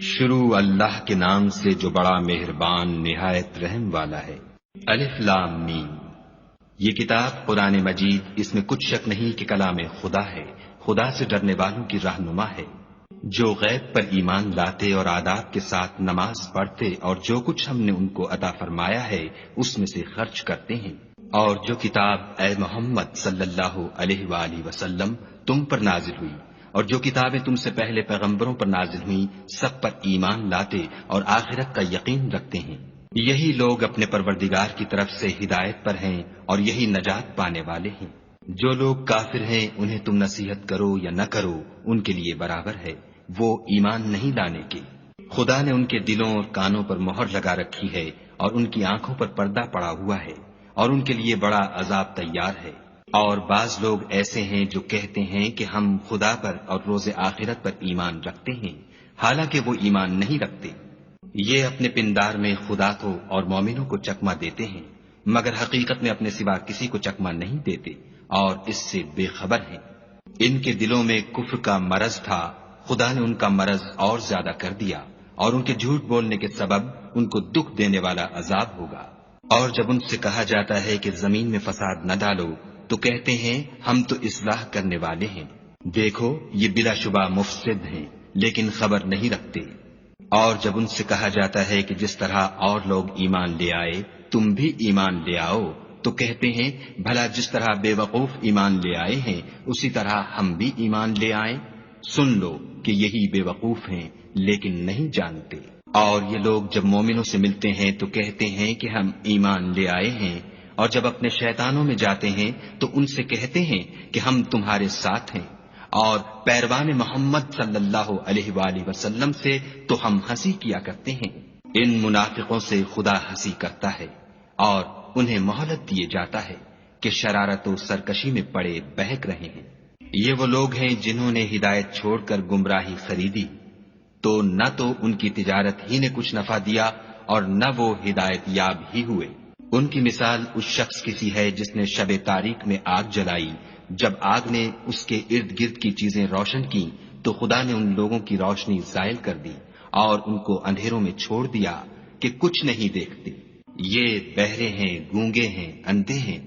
شروع اللہ کے نام سے جو بڑا مہربان نہایت رحم والا ہے۔ الف لام میم۔ یہ کتاب قرآن مجید، اس میں کچھ شک نہیں کہ کلام خدا ہے، خدا سے ڈرنے والوں کی رہنما ہے، جو غیب پر ایمان لاتے اور آداب کے ساتھ نماز پڑھتے اور جو کچھ ہم نے ان کو عطا فرمایا ہے اس میں سے خرچ کرتے ہیں، اور جو کتاب اے محمد صلی اللہ علیہ وآلہ وسلم تم پر نازل ہوئی اور جو کتابیں تم سے پہلے پیغمبروں پر نازل ہوئیں سب پر ایمان لاتے اور آخرت کا یقین رکھتے ہیں، یہی لوگ اپنے پروردگار کی طرف سے ہدایت پر ہیں اور یہی نجات پانے والے ہیں۔ جو لوگ کافر ہیں انہیں تم نصیحت کرو یا نہ کرو ان کے لیے برابر ہے، وہ ایمان نہیں لانے کے۔ خدا نے ان کے دلوں اور کانوں پر مہر لگا رکھی ہے اور ان کی آنکھوں پر پردہ پڑا ہوا ہے اور ان کے لیے بڑا عذاب تیار ہے۔ اور بعض لوگ ایسے ہیں جو کہتے ہیں کہ ہم خدا پر اور روز آخرت پر ایمان رکھتے ہیں، حالانکہ وہ ایمان نہیں رکھتے۔ یہ اپنے پندار میں خدا کو اور مومنوں کو چکما دیتے ہیں، مگر حقیقت میں اپنے سوا کسی کو چکما نہیں دیتے اور اس سے بے خبر ہیں۔ ان کے دلوں میں کفر کا مرض تھا، خدا نے ان کا مرض اور زیادہ کر دیا اور ان کے جھوٹ بولنے کے سبب ان کو دکھ دینے والا عذاب ہوگا۔ اور جب ان سے کہا جاتا ہے کہ زمین میں فساد نہ ڈالو تو کہتے ہیں ہم تو اصلاح کرنے والے ہیں، دیکھو یہ بلا شبہ مفسد ہیں لیکن خبر نہیں رکھتے۔ اور جب ان سے کہا جاتا ہے کہ جس طرح اور لوگ ایمان لے آئے تم بھی ایمان لے آؤ تو کہتے ہیں بھلا جس طرح بے وقوف ایمان لے آئے ہیں اسی طرح ہم بھی ایمان لے آئیں۔ سن لو کہ یہی بے وقوف ہیں لیکن نہیں جانتے۔ اور یہ لوگ جب مومنوں سے ملتے ہیں تو کہتے ہیں کہ ہم ایمان لے آئے ہیں، اور جب اپنے شیطانوں میں جاتے ہیں تو ان سے کہتے ہیں کہ ہم تمہارے ساتھ ہیں، اور پیروان محمد صلی اللہ علیہ وآلہ وسلم سے تو ہم ہنسی کیا کرتے ہیں۔ ان منافقوں سے خدا ہنسی کرتا ہے اور انہیں مہلت دیے جاتا ہے کہ شرارت و سرکشی میں پڑے بہک رہے ہیں۔ یہ وہ لوگ ہیں جنہوں نے ہدایت چھوڑ کر گمراہی خریدی، تو نہ تو ان کی تجارت ہی نے کچھ نفع دیا اور نہ وہ ہدایت یاب ہی ہوئے۔ ان کی مثال اس شخص کی سی ہے جس نے شب تاریک میں آگ جلائی، جب آگ نے اس کے ارد گرد کی چیزیں روشن کی تو خدا نے ان لوگوں کی روشنی زائل کر دی اور ان کو اندھیروں میں چھوڑ دیا کہ کچھ نہیں دیکھتے۔ یہ بہرے ہیں، گونگے ہیں، اندھے ہیں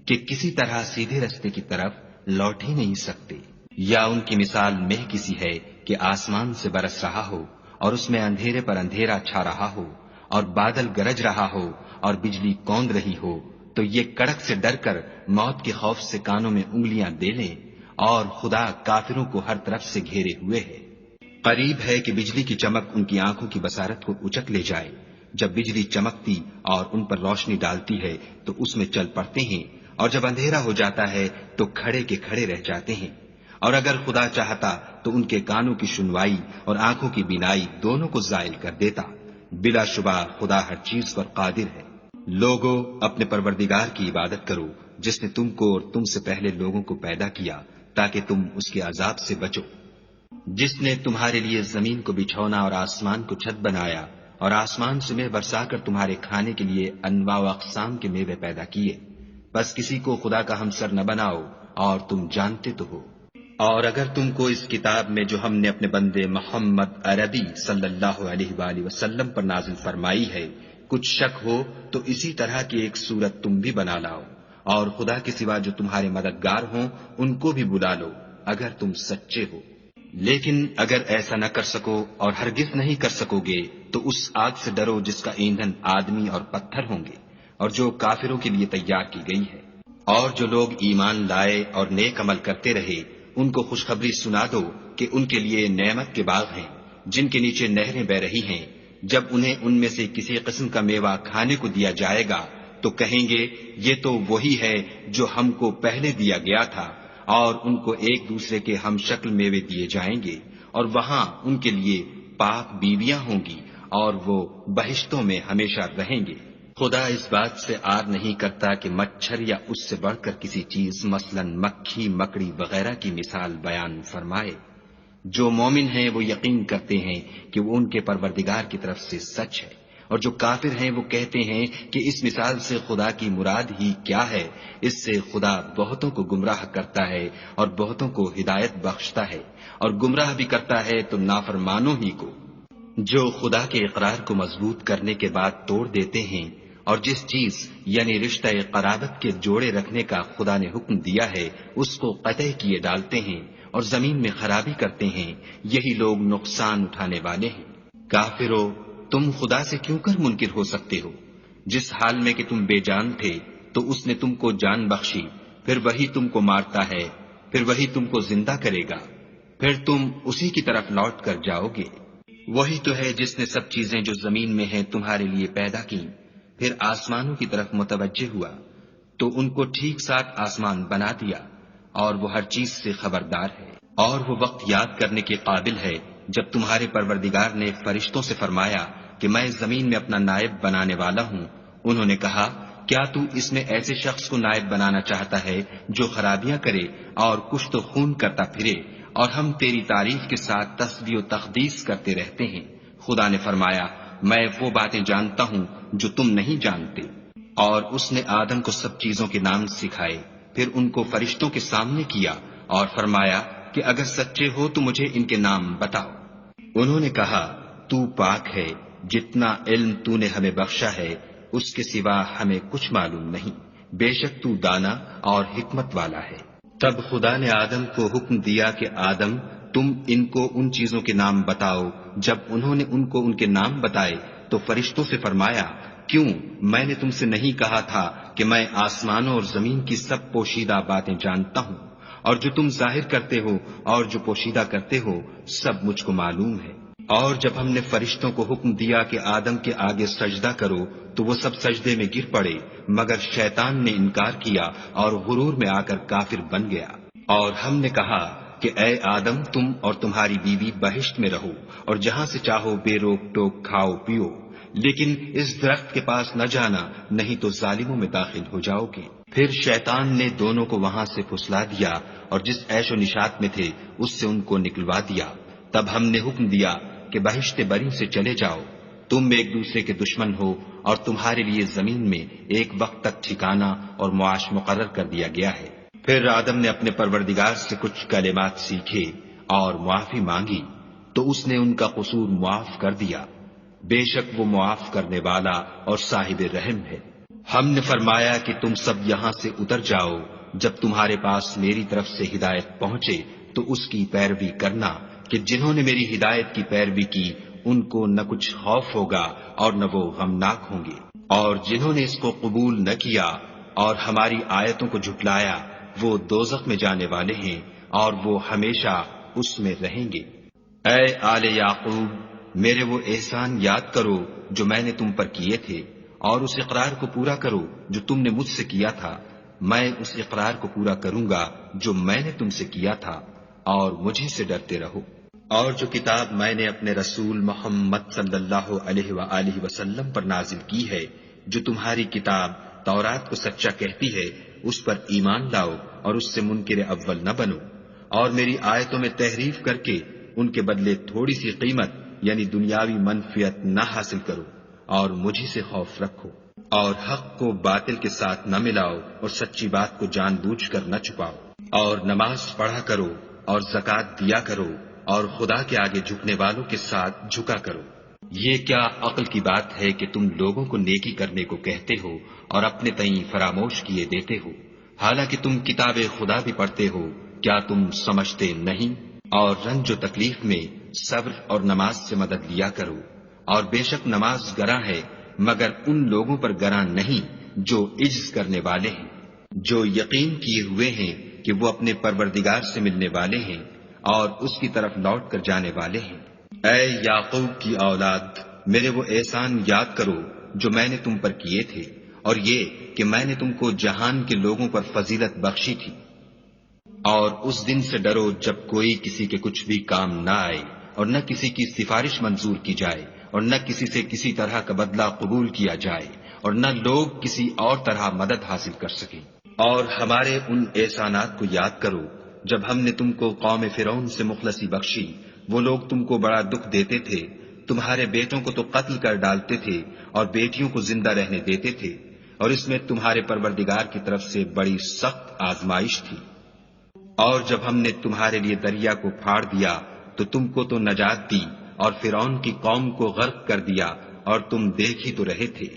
کہ کسی طرح سیدھے رستے کی طرف لوٹ ہی نہیں سکتے۔ یا ان کی مثال مہ کسی ہے کہ آسمان سے برس رہا ہو اور اس میں اندھیرے پر اندھیرا چھا رہا ہو اور بادل گرج رہا ہو اور بجلی کوند رہی ہو تو یہ کڑک سے ڈر کر موت کے خوف سے کانوں میں انگلیاں دے لیں، اور خدا کافروں کو ہر طرف سے گھیرے ہوئے ہے۔ قریب ہے کہ بجلی کی چمک ان کی آنکھوں کی بصارت کو اچک لے جائے۔ جب بجلی چمکتی اور ان پر روشنی ڈالتی ہے تو اس میں چل پڑتے ہیں، اور جب اندھیرا ہو جاتا ہے تو کھڑے کے کھڑے رہ جاتے ہیں۔ اور اگر خدا چاہتا تو ان کے کانوں کی سنوائی اور آنکھوں کی بینائی دونوں کو زائل کر دیتا۔ بلا شبہ خدا ہر چیز پر قادر ہے۔ لوگوں اپنے پروردگار کی عبادت کرو جس نے تم کو اور تم سے پہلے لوگوں کو پیدا کیا تاکہ تم اس کے عذاب سے بچو، جس نے تمہارے لیے زمین کو بچھونا اور آسمان کو چھت بنایا اور آسمان سے میوہ برسا کر تمہارے کھانے کے لیے انواع و اقسام کے میوے پیدا کیے، بس کسی کو خدا کا ہمسر نہ بناؤ اور تم جانتے تو ہو۔ اور اگر تم کو اس کتاب میں جو ہم نے اپنے بندے محمد عربی صلی اللہ علیہ وآلہ وسلم پر نازل فرمائی ہے کچھ شک ہو تو اسی طرح کی ایک صورت تم بھی بنا لاؤ، اور خدا کے سوا جو تمہارے مددگار ہوں ان کو بھی بلا لو اگر تم سچے ہو۔ لیکن اگر ایسا نہ کر سکو اور ہرگز نہیں کر سکو گے تو اس آگ سے ڈرو جس کا ایندھن آدمی اور پتھر ہوں گے اور جو کافروں کے لیے تیار کی گئی ہے۔ اور جو لوگ ایمان لائے اور نیک عمل کرتے رہے ان کو خوشخبری سنا دو کہ ان کے لیے نعمت کے باغ ہیں جن کے نیچے نہریں بہ رہی ہیں، جب انہیں ان میں سے کسی قسم کا میوہ کھانے کو دیا جائے گا تو کہیں گے یہ تو وہی ہے جو ہم کو پہلے دیا گیا تھا، اور ان کو ایک دوسرے کے ہم شکل میوے دیے جائیں گے اور وہاں ان کے لیے پاک بیویاں ہوں گی اور وہ بہشتوں میں ہمیشہ رہیں گے۔ خدا اس بات سے آر نہیں کرتا کہ مچھر یا اس سے بڑھ کر کسی چیز مثلا مکھی مکڑی وغیرہ کی مثال بیان فرمائے۔ جو مومن ہیں وہ یقین کرتے ہیں کہ وہ ان کے پروردگار کی طرف سے سچ ہے، اور جو کافر ہیں وہ کہتے ہیں کہ اس مثال سے خدا کی مراد ہی کیا ہے۔ اس سے خدا بہتوں کو گمراہ کرتا ہے اور بہتوں کو ہدایت بخشتا ہے، اور گمراہ بھی کرتا ہے تو نافرمانوں ہی کو۔ جو خدا کے اقرار کو مضبوط کرنے کے بعد توڑ دیتے ہیں اور جس چیز یعنی رشتہ قرابت کے جوڑے رکھنے کا خدا نے حکم دیا ہے اس کو قطع کیے ڈالتے ہیں اور زمین میں خرابی کرتے ہیں، یہی لوگ نقصان اٹھانے والے ہیں۔ کافرو، تم خدا سے کیوں کر منکر ہو سکتے ہو؟ جس حال میں کہ تم بے جان تھے تو اس نے تم کو جان بخشی، پھر وہی تم کو مارتا ہے، پھر وہی تم کو زندہ کرے گا، پھر تم اسی کی طرف لوٹ کر جاؤ گے۔ وہی تو ہے جس نے سب چیزیں جو زمین میں ہیں تمہارے لیے پیدا کی، پھر آسمانوں کی طرف متوجہ ہوا تو ان کو ٹھیک ساتھ آسمان بنا دیا، اور وہ ہر چیز سے خبردار ہے۔ اور وہ وقت یاد کرنے کے قابل ہے جب تمہارے پروردگار نے فرشتوں سے فرمایا کہ میں زمین میں اپنا نائب بنانے والا ہوں۔ انہوں نے کہا، کیا تو اس میں ایسے شخص کو نائب بنانا چاہتا ہے جو خرابیاں کرے اور کشت و خون کرتا پھرے، اور ہم تیری تعریف کے ساتھ تسبیح و تقدیس کرتے رہتے ہیں؟ خدا نے فرمایا، میں وہ باتیں جانتا ہوں جو تم نہیں جانتے۔ اور اس نے آدم کو سب چیزوں کے نام سکھائے، پھر ان کو فرشتوں کے سامنے کیا اور فرمایا کہ اگر سچے ہو تو مجھے ان کے نام بتاؤ۔ انہوں نے کہا، تو پاک ہے، جتنا علم تو نے ہمیں بخشا ہے اس کے سوا ہمیں کچھ معلوم نہیں، بے شک تو دانا اور حکمت والا ہے۔ تب خدا نے آدم کو حکم دیا کہ آدم، تم ان کو ان چیزوں کے نام بتاؤ۔ جب انہوں نے ان کو ان کے نام بتائے تو فرشتوں سے فرمایا، کیوں میں نے تم سے نہیں کہا تھا کہ میں آسمانوں اور زمین کی سب پوشیدہ باتیں جانتا ہوں، اور جو تم ظاہر کرتے ہو اور جو پوشیدہ کرتے ہو سب مجھ کو معلوم ہے۔ اور جب ہم نے فرشتوں کو حکم دیا کہ آدم کے آگے سجدہ کرو تو وہ سب سجدے میں گر پڑے، مگر شیطان نے انکار کیا اور غرور میں آ کر کافر بن گیا۔ اور ہم نے کہا کہ اے آدم، تم اور تمہاری بیوی بہشت میں رہو اور جہاں سے چاہو بے روک ٹوک کھاؤ پیو، لیکن اس درخت کے پاس نہ جانا، نہیں تو ظالموں میں داخل ہو جاؤ گے۔ پھر شیطان نے دونوں کو وہاں سے پھسلا دیا اور جس عیش و نشاط میں تھے اس سے ان کو نکلوا دیا۔ تب ہم نے حکم دیا کہ بہشت بری سے چلے جاؤ، تم ایک دوسرے کے دشمن ہو اور تمہارے لیے زمین میں ایک وقت تک ٹھکانہ اور معاش مقرر کر دیا گیا ہے۔ پھر آدم نے اپنے پروردگار سے کچھ کلمات سیکھے اور معافی مانگی تو اس نے ان کا قصور معاف کر دیا، بے شک وہ معاف کرنے والا اور صاحب رحم ہے۔ ہم نے فرمایا کہ تم سب یہاں سے اتر جاؤ، جب تمہارے پاس میری طرف سے ہدایت پہنچے تو اس کی پیروی کرنا، کہ جنہوں نے میری ہدایت کی پیروی کی ان کو نہ کچھ خوف ہوگا اور نہ وہ غمناک ہوں گے، اور جنہوں نے اس کو قبول نہ کیا اور ہماری آیتوں کو جھٹلایا وہ دوزخ میں جانے والے ہیں اور وہ ہمیشہ اس میں رہیں گے۔ اے آل یعقوب، میرے وہ احسان یاد کرو جو میں نے تم پر کیے تھے، اور اس اقرار کو پورا کرو جو تم نے مجھ سے کیا تھا۔ میں اس اقرار کو پورا کروں گا جو میں نے تم سے کیا تھا، اور مجھے سے ڈرتے رہو۔ اور جو کتاب میں نے اپنے رسول محمد صلی اللہ علیہ وآلہ وسلم پر نازل کی ہے، جو تمہاری کتاب تورات کو سچا کہتی ہے، اس پر ایمان لاؤ اور اس سے منکر اول نہ بنو، اور میری آیتوں میں تحریف کر کے ان کے بدلے تھوڑی سی قیمت یعنی دنیاوی منفعت نہ حاصل کرو، اور مجھے سے خوف رکھو، اور حق کو باطل کے ساتھ نہ ملاؤ اور سچی بات کو جان بوجھ کر نہ چھپاؤ، اور نماز پڑھا کرو اور زکوٰۃ دیا کرو، اور خدا کے آگے جھکنے والوں کے ساتھ جھکا کرو۔ یہ کیا عقل کی بات ہے کہ تم لوگوں کو نیکی کرنے کو کہتے ہو اور اپنے تئیں فراموش کیے دیتے ہو، حالانکہ تم کتاب خدا بھی پڑھتے ہو، کیا تم سمجھتے نہیں؟ اور رنج و تکلیف میں صبر اور نماز سے مدد لیا کرو، اور بے شک نماز گراں ہے مگر ان لوگوں پر گراں نہیں جو عجز کرنے والے ہیں، جو یقین کیے ہوئے ہیں کہ وہ اپنے پروردگار سے ملنے والے ہیں اور اس کی طرف لوٹ کر جانے والے ہیں۔ اے یعقوب کی اولاد، میرے وہ احسان یاد کرو جو میں نے تم پر کیے تھے، اور یہ کہ میں نے تم کو جہان کے لوگوں پر فضیلت بخشی تھی۔ اور اس دن سے ڈرو جب کوئی کسی کے کچھ بھی کام نہ آئے، اور نہ کسی کی سفارش منظور کی جائے، اور نہ کسی سے کسی طرح کا بدلہ قبول کیا جائے، اور نہ لوگ کسی اور طرح مدد حاصل کر سکیں۔ اور ہمارے ان احسانات کو یاد کرو جب ہم نے تم کو قوم فرعون سے مخلصی بخشی، وہ لوگ تم کو بڑا دکھ دیتے تھے، تمہارے بیٹوں کو تو قتل کر ڈالتے تھے اور بیٹیوں کو زندہ رہنے دیتے تھے، اور اس میں تمہارے پروردگار کی طرف سے بڑی سخت آزمائش تھی۔ اور جب ہم نے تمہارے لیے دریا کو پھاڑ دیا تو تم کو تو نجات دی، اور فرعون کی قوم کو غرق کر دیا اور تم دیکھ ہی تو رہے تھے۔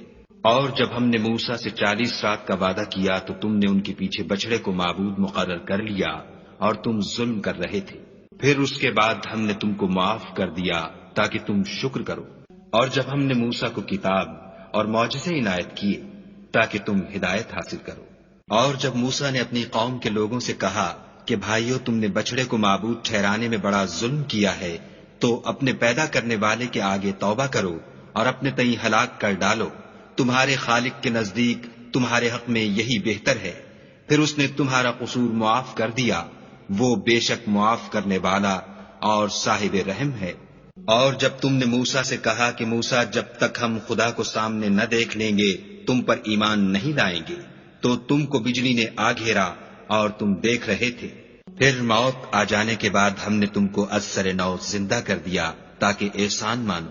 اور جب ہم نے موسیٰ سے 40 رات کا وعدہ کیا تو تم نے ان کے پیچھے بچڑے کو معبود مقرر کر لیا اور تم ظلم کر رہے تھے۔ پھر اس کے بعد ہم نے تم کو معاف کر دیا تاکہ تم شکر کرو۔ اور جب ہم نے موسیٰ کو کتاب اور معجزے عنایت کیے تاکہ تم ہدایت حاصل کرو۔ اور جب موسیٰ نے اپنی قوم کے لوگوں سے کہا کہ بھائیو، تم نے بچڑے کو معبود ٹھہرانے میں بڑا ظلم کیا ہے، تو اپنے پیدا کرنے والے کے آگے توبہ کرو اور اپنے تئیں ہلاک کر ڈالو، تمہارے خالق کے نزدیک تمہارے حق میں یہی بہتر ہے۔ پھر اس نے تمہارا قصور معاف کر دیا، وہ بے شک معاف کرنے والا اور صاحب رحم ہے۔ اور جب تم نے موسیٰ سے کہا کہ موسیٰ، جب تک ہم خدا کو سامنے نہ دیکھ لیں گے تم پر ایمان نہیں لائیں گے، تو تم کو بجلی نے آ گھیرا اور تم دیکھ رہے تھے۔ پھر موت آ جانے کے بعد ہم نے تم کو از سر نو زندہ کر دیا تاکہ احسان مانو،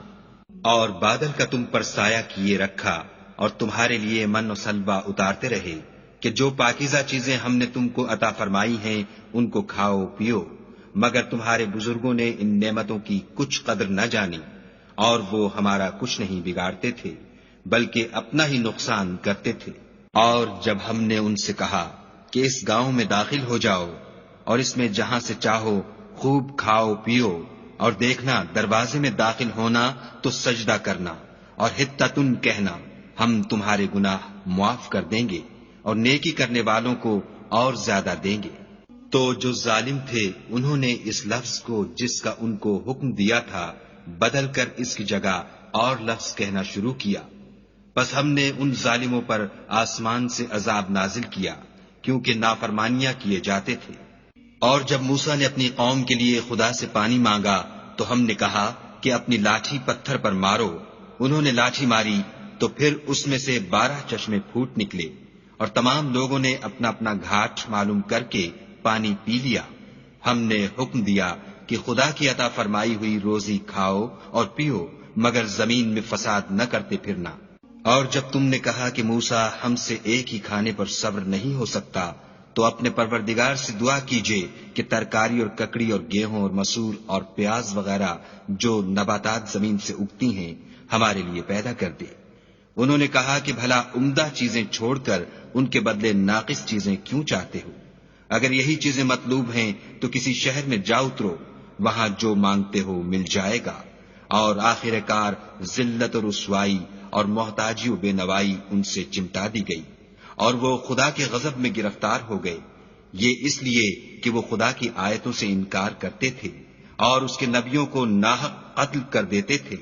اور بادل کا تم پر سایہ کیے رکھا اور تمہارے لیے من و سلوہ اتارتے رہے کہ جو پاکیزہ چیزیں ہم نے تم کو عطا فرمائی ہیں ان کو کھاؤ پیو، مگر تمہارے بزرگوں نے ان نعمتوں کی کچھ قدر نہ جانی، اور وہ ہمارا کچھ نہیں بگاڑتے تھے بلکہ اپنا ہی نقصان کرتے تھے۔ اور جب ہم نے ان سے کہا کہ اس گاؤں میں داخل ہو جاؤ اور اس میں جہاں سے چاہو خوب کھاؤ پیو، اور دیکھنا دروازے میں داخل ہونا تو سجدہ کرنا اور حطتن کہنا، ہم تمہارے گناہ معاف کر دیں گے اور نیکی کرنے والوں کو اور زیادہ دیں گے۔ تو جو ظالم تھے انہوں نے اس لفظ کو جس کا ان کو حکم دیا تھا بدل کر اس کی جگہ اور لفظ کہنا شروع کیا، پس ہم نے ان ظالموں پر آسمان سے عذاب نازل کیا کیونکہ نافرمانیاں کیے جاتے تھے۔ اور جب موسیٰ نے اپنی قوم کے لیے خدا سے پانی مانگا تو ہم نے کہا کہ اپنی لاٹھی پتھر پر مارو۔ انہوں نے لاٹھی ماری تو پھر اس میں سے 12 چشمے پھوٹ نکلے، اور تمام لوگوں نے اپنا اپنا گھاٹ معلوم کر کے پانی پی لیا۔ ہم نے حکم دیا کہ خدا کی عطا فرمائی ہوئی روزی کھاؤ اور پیو، مگر زمین میں فساد نہ کرتے پھرنا۔ اور جب تم نے کہا کہ موسیٰ، ہم سے ایک ہی کھانے پر صبر نہیں ہو سکتا، تو اپنے پروردگار سے دعا کیجئے کہ ترکاری اور ککڑی اور گیہوں اور مسور اور پیاز وغیرہ جو نباتات زمین سے اگتی ہیں ہمارے لیے پیدا کر دے۔ انہوں نے کہا کہ بھلا عمدہ چیزیں چھوڑ کر ان کے بدلے ناقص چیزیں کیوں چاہتے ہو؟ اگر یہی چیزیں مطلوب ہیں تو کسی شہر میں جا اترو، وہاں جو مانگتے ہو مل جائے گا۔ اور آخر کار ذلت و رسوائی اور محتاجی و بے نوائی ان سے چمٹا دی گئی، اور وہ خدا کے غضب میں گرفتار ہو گئے، یہ اس لیے کہ وہ خدا کی آیتوں سے انکار کرتے تھے اور اس کے نبیوں کو ناحق قتل کر دیتے تھے،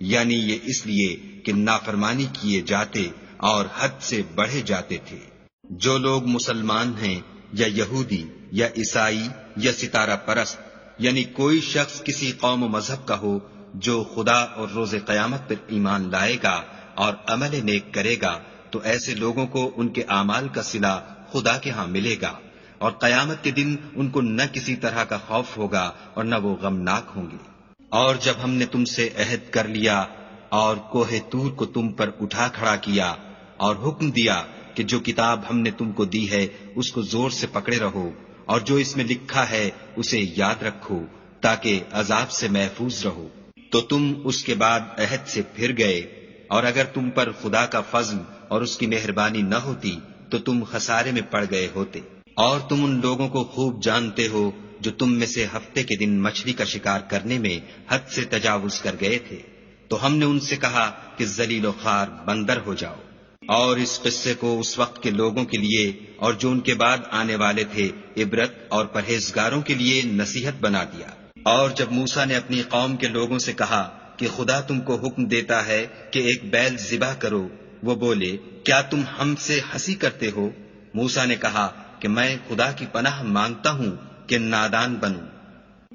یعنی یہ اس لیے کہ نافرمانی کیے جاتے اور حد سے بڑھے جاتے تھے۔ جو لوگ مسلمان ہیں یا یہودی یا عیسائی یا ستارہ پرست، یعنی کوئی شخص کسی قوم و مذہب کا ہو، جو خدا اور روز قیامت پر ایمان لائے گا اور عمل نیک کرے گا، تو ایسے لوگوں کو ان کے اعمال کا صلہ خدا کے ہاں ملے گا، اور قیامت کے دن ان کو نہ کسی طرح کا خوف ہوگا اور نہ وہ غمناک ہوں گے۔ اور جب ہم نے تم سے عہد کر لیا اور کوہ طور کو تم پر اٹھا کھڑا کیا اور حکم دیا کہ جو کتاب ہم نے تم کو دی ہے اس کو زور سے پکڑے رہو، اور جو اس میں لکھا ہے اسے یاد رکھو تاکہ عذاب سے محفوظ رہو، تو تم اس کے بعد عہد سے پھر گئے، اور اگر تم پر خدا کا فضل اور اس کی مہربانی نہ ہوتی تو تم خسارے میں پڑ گئے ہوتے۔ اور تم ان لوگوں کو خوب جانتے ہو جو تم میں سے ہفتے کے دن مچھلی کا شکار کرنے میں حد سے تجاوز کر گئے تھے، تو ہم نے ان سے کہا کہ ذلیل و خوار بندر ہو جاؤ، اور اس قصے کو اس وقت کے لوگوں کے لیے اور جو ان کے بعد آنے والے تھے عبرت اور پرہیزگاروں کے لیے نصیحت بنا دیا۔ اور جب موسیٰ نے اپنی قوم کے لوگوں سے کہا کہ خدا تم کو حکم دیتا ہے کہ ایک بیل ذبح کرو، وہ بولے کیا تم ہم سے ہنسی کرتے ہو؟ موسیٰ نے کہا کہ میں خدا کی پناہ مانگتا ہوں کہ نادان بنوں۔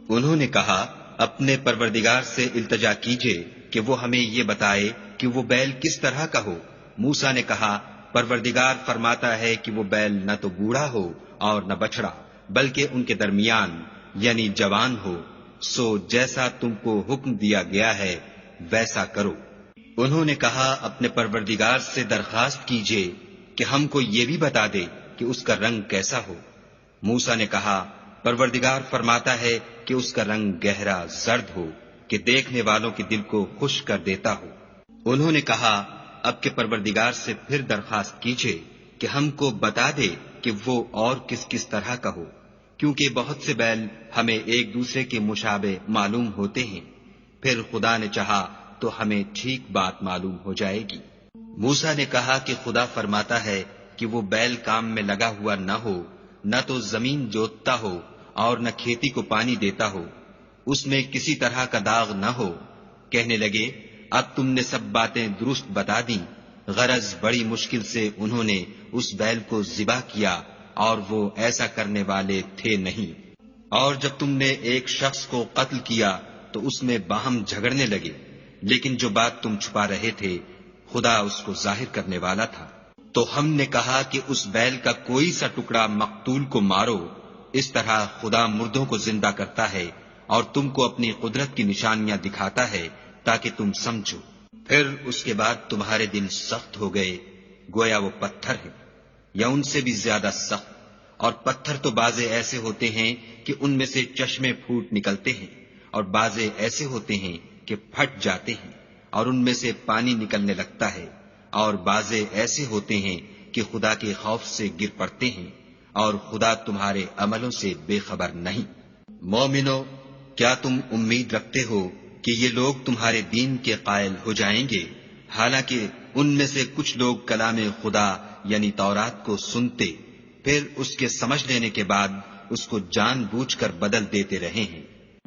انہوں نے کہا اپنے پروردگار سے التجا کیجئے کہ وہ ہمیں یہ بتائے کہ وہ بیل کس طرح کا ہو۔ موسیٰ نے کہا پروردگار فرماتا ہے کہ وہ بیل نہ تو بوڑھا ہو اور نہ بچڑا، بلکہ ان کے درمیان یعنی جوان ہو، سو جیسا تم کو حکم دیا گیا ہے ویسا کرو۔ انہوں نے کہا اپنے پروردگار سے درخواست کیجئے کہ ہم کو یہ بھی بتا دے کہ اس کا رنگ کیسا ہو۔ موسیٰ نے کہا پروردگار فرماتا ہے کہ اس کا رنگ گہرا زرد ہو، کہ دیکھنے والوں کے دل کو خوش کر دیتا ہو۔ انہوں نے کہا اب کے پروردگار سے پھر درخواست کیجئے کہ ہم کو بتا دے کہ وہ اور کس کس طرح کا ہو، کیونکہ بہت سے بیل ہمیں ایک دوسرے کے مشابہ معلوم ہوتے ہیں، پھر خدا نے چاہا تو ہمیں ٹھیک بات معلوم ہو جائے گی۔ موسیٰ نے کہا کہ خدا فرماتا ہے کہ وہ بیل کام میں لگا ہوا نہ ہو، نہ تو زمین جوتتا ہو اور نہ کھیتی کو پانی دیتا ہو، اس میں کسی طرح کا داغ نہ ہو۔ کہنے لگے اب تم نے سب باتیں درست بتا دیں، غرض بڑی مشکل سے انہوں نے اس بیل کو ذبح کیا اور وہ ایسا کرنے والے تھے نہیں۔ اور جب تم نے ایک شخص کو قتل کیا تو اس میں باہم جھگڑنے لگے، لیکن جو بات تم چھپا رہے تھے خدا اس کو ظاہر کرنے والا تھا۔ تو ہم نے کہا کہ اس بیل کا کوئی سا ٹکڑا مقتول کو مارو، اس طرح خدا مردوں کو زندہ کرتا ہے اور تم کو اپنی قدرت کی نشانیاں دکھاتا ہے تاکہ تم سمجھو۔ پھر اس کے بعد تمہارے دل سخت ہو گئے، گویا وہ پتھر ہے یا ان سے بھی زیادہ سخت، اور پتھر تو بعضے ایسے ہوتے ہیں کہ ان میں سے چشمے پھوٹ نکلتے ہیں، اور بعضے ایسے ہوتے ہیں کہ پھٹ جاتے ہیں اور ان میں سے پانی نکلنے لگتا ہے، اور بعضے ایسے ہوتے ہیں کہ خدا کے خوف سے گر پڑتے ہیں، اور خدا تمہارے عملوں سے بے خبر نہیں۔ مومنو، کیا تم امید رکھتے ہو کہ یہ لوگ تمہارے دین کے قائل ہو جائیں گے، حالانکہ ان میں سے کچھ لوگ کلام خدا یعنی تورات کو سنتے، پھر اس کے سمجھ لینے کے بعد اس کو جان بوجھ کر بدل دیتے رہے ہیں۔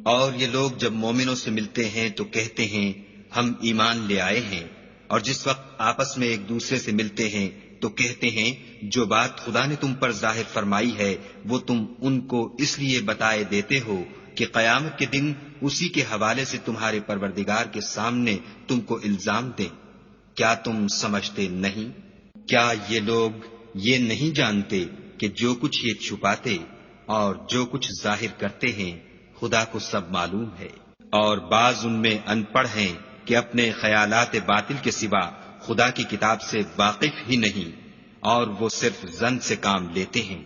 اور یہ لوگ جب مومنوں سے ملتے ہیں تو کہتے ہیں ہم ایمان لے آئے ہیں، اور جس وقت آپس میں ایک دوسرے سے ملتے ہیں تو کہتے ہیں جو بات خدا نے تم پر ظاہر فرمائی ہے وہ تم ان کو اس لیے بتائے دیتے ہو کہ قیامت کے دن اسی کے حوالے سے تمہارے پروردگار کے سامنے تم کو الزام دیں۔ کیا تم سمجھتے نہیں؟ کیا یہ لوگ یہ نہیں جانتے کہ جو کچھ یہ چھپاتے اور جو کچھ ظاہر کرتے ہیں خدا کو سب معلوم ہے؟ اور بعض ان میں ان پڑھ ہیں کہ اپنے خیالات باطل کے سوا خدا کی کتاب سے واقف ہی نہیں، اور وہ صرف ظن سے کام لیتے ہیں۔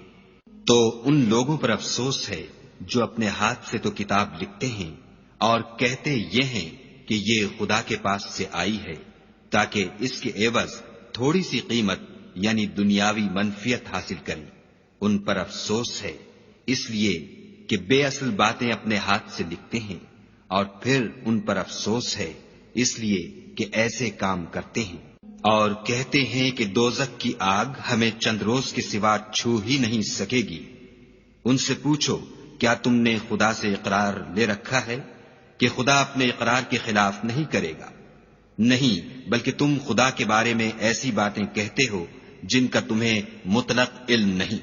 تو ان لوگوں پر افسوس ہے جو اپنے ہاتھ سے تو کتاب لکھتے ہیں اور کہتے یہ ہیں کہ یہ خدا کے پاس سے آئی ہے، تاکہ اس کے عوض تھوڑی سی قیمت یعنی دنیاوی منفیت حاصل کریں۔ ان پر افسوس ہے اس لیے کہ بے اصل باتیں اپنے ہاتھ سے لکھتے ہیں، اور پھر ان پر افسوس ہے اس لیے کہ ایسے کام کرتے ہیں، اور کہتے ہیں کہ دوزخ کی آگ ہمیں چند روز کے سوا چھو ہی نہیں سکے گی۔ ان سے پوچھو کیا تم نے خدا سے اقرار لے رکھا ہے کہ خدا اپنے اقرار کے خلاف نہیں کرے گا؟ نہیں، بلکہ تم خدا کے بارے میں ایسی باتیں کہتے ہو جن کا تمہیں مطلق علم نہیں۔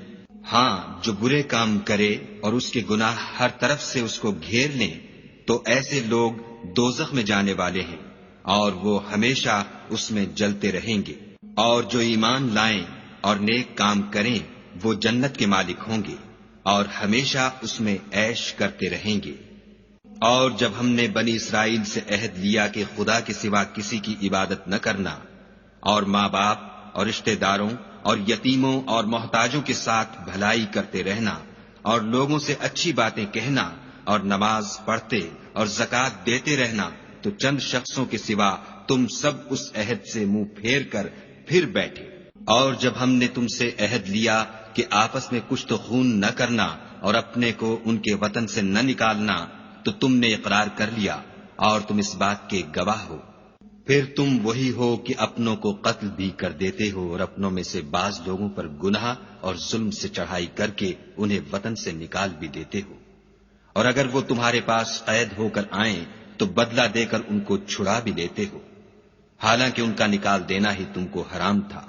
ہاں، جو برے کام کرے اور اس کے گناہ ہر طرف سے اس کو گھیر لیں تو ایسے لوگ دوزخ میں جانے والے ہیں اور وہ ہمیشہ اس میں جلتے رہیں گے۔ اور جو ایمان لائیں اور نیک کام کریں وہ جنت کے مالک ہوں گے اور ہمیشہ اس میں عیش کرتے رہیں گے۔ اور جب ہم نے بنی اسرائیل سے عہد لیا کہ خدا کے سوا کسی کی عبادت نہ کرنا، اور ماں باپ اور رشتہ داروں اور یتیموں اور محتاجوں کے ساتھ بھلائی کرتے رہنا، اور لوگوں سے اچھی باتیں کہنا، اور نماز پڑھتے اور زکوٰۃ دیتے رہنا، تو چند شخصوں کے سوا تم سب اس عہد سے منہ پھیر کر پھر بیٹھے۔ اور جب ہم نے تم سے عہد لیا کہ آپس میں کچھ تو خون نہ کرنا اور اپنے کو ان کے وطن سے نہ نکالنا، تو تم نے اقرار کر لیا اور تم اس بات کے گواہ ہو۔ پھر تم وہی ہو کہ اپنوں کو قتل بھی کر دیتے ہو اور اپنوں میں سے بعض لوگوں پر گناہ اور ظلم سے چڑھائی کر کے انہیں وطن سے نکال بھی دیتے ہو، اور اگر وہ تمہارے پاس قید ہو کر آئیں تو بدلہ دے کر ان کو چھڑا بھی لیتے ہو، حالانکہ ان کا نکال دینا ہی تم کو حرام تھا۔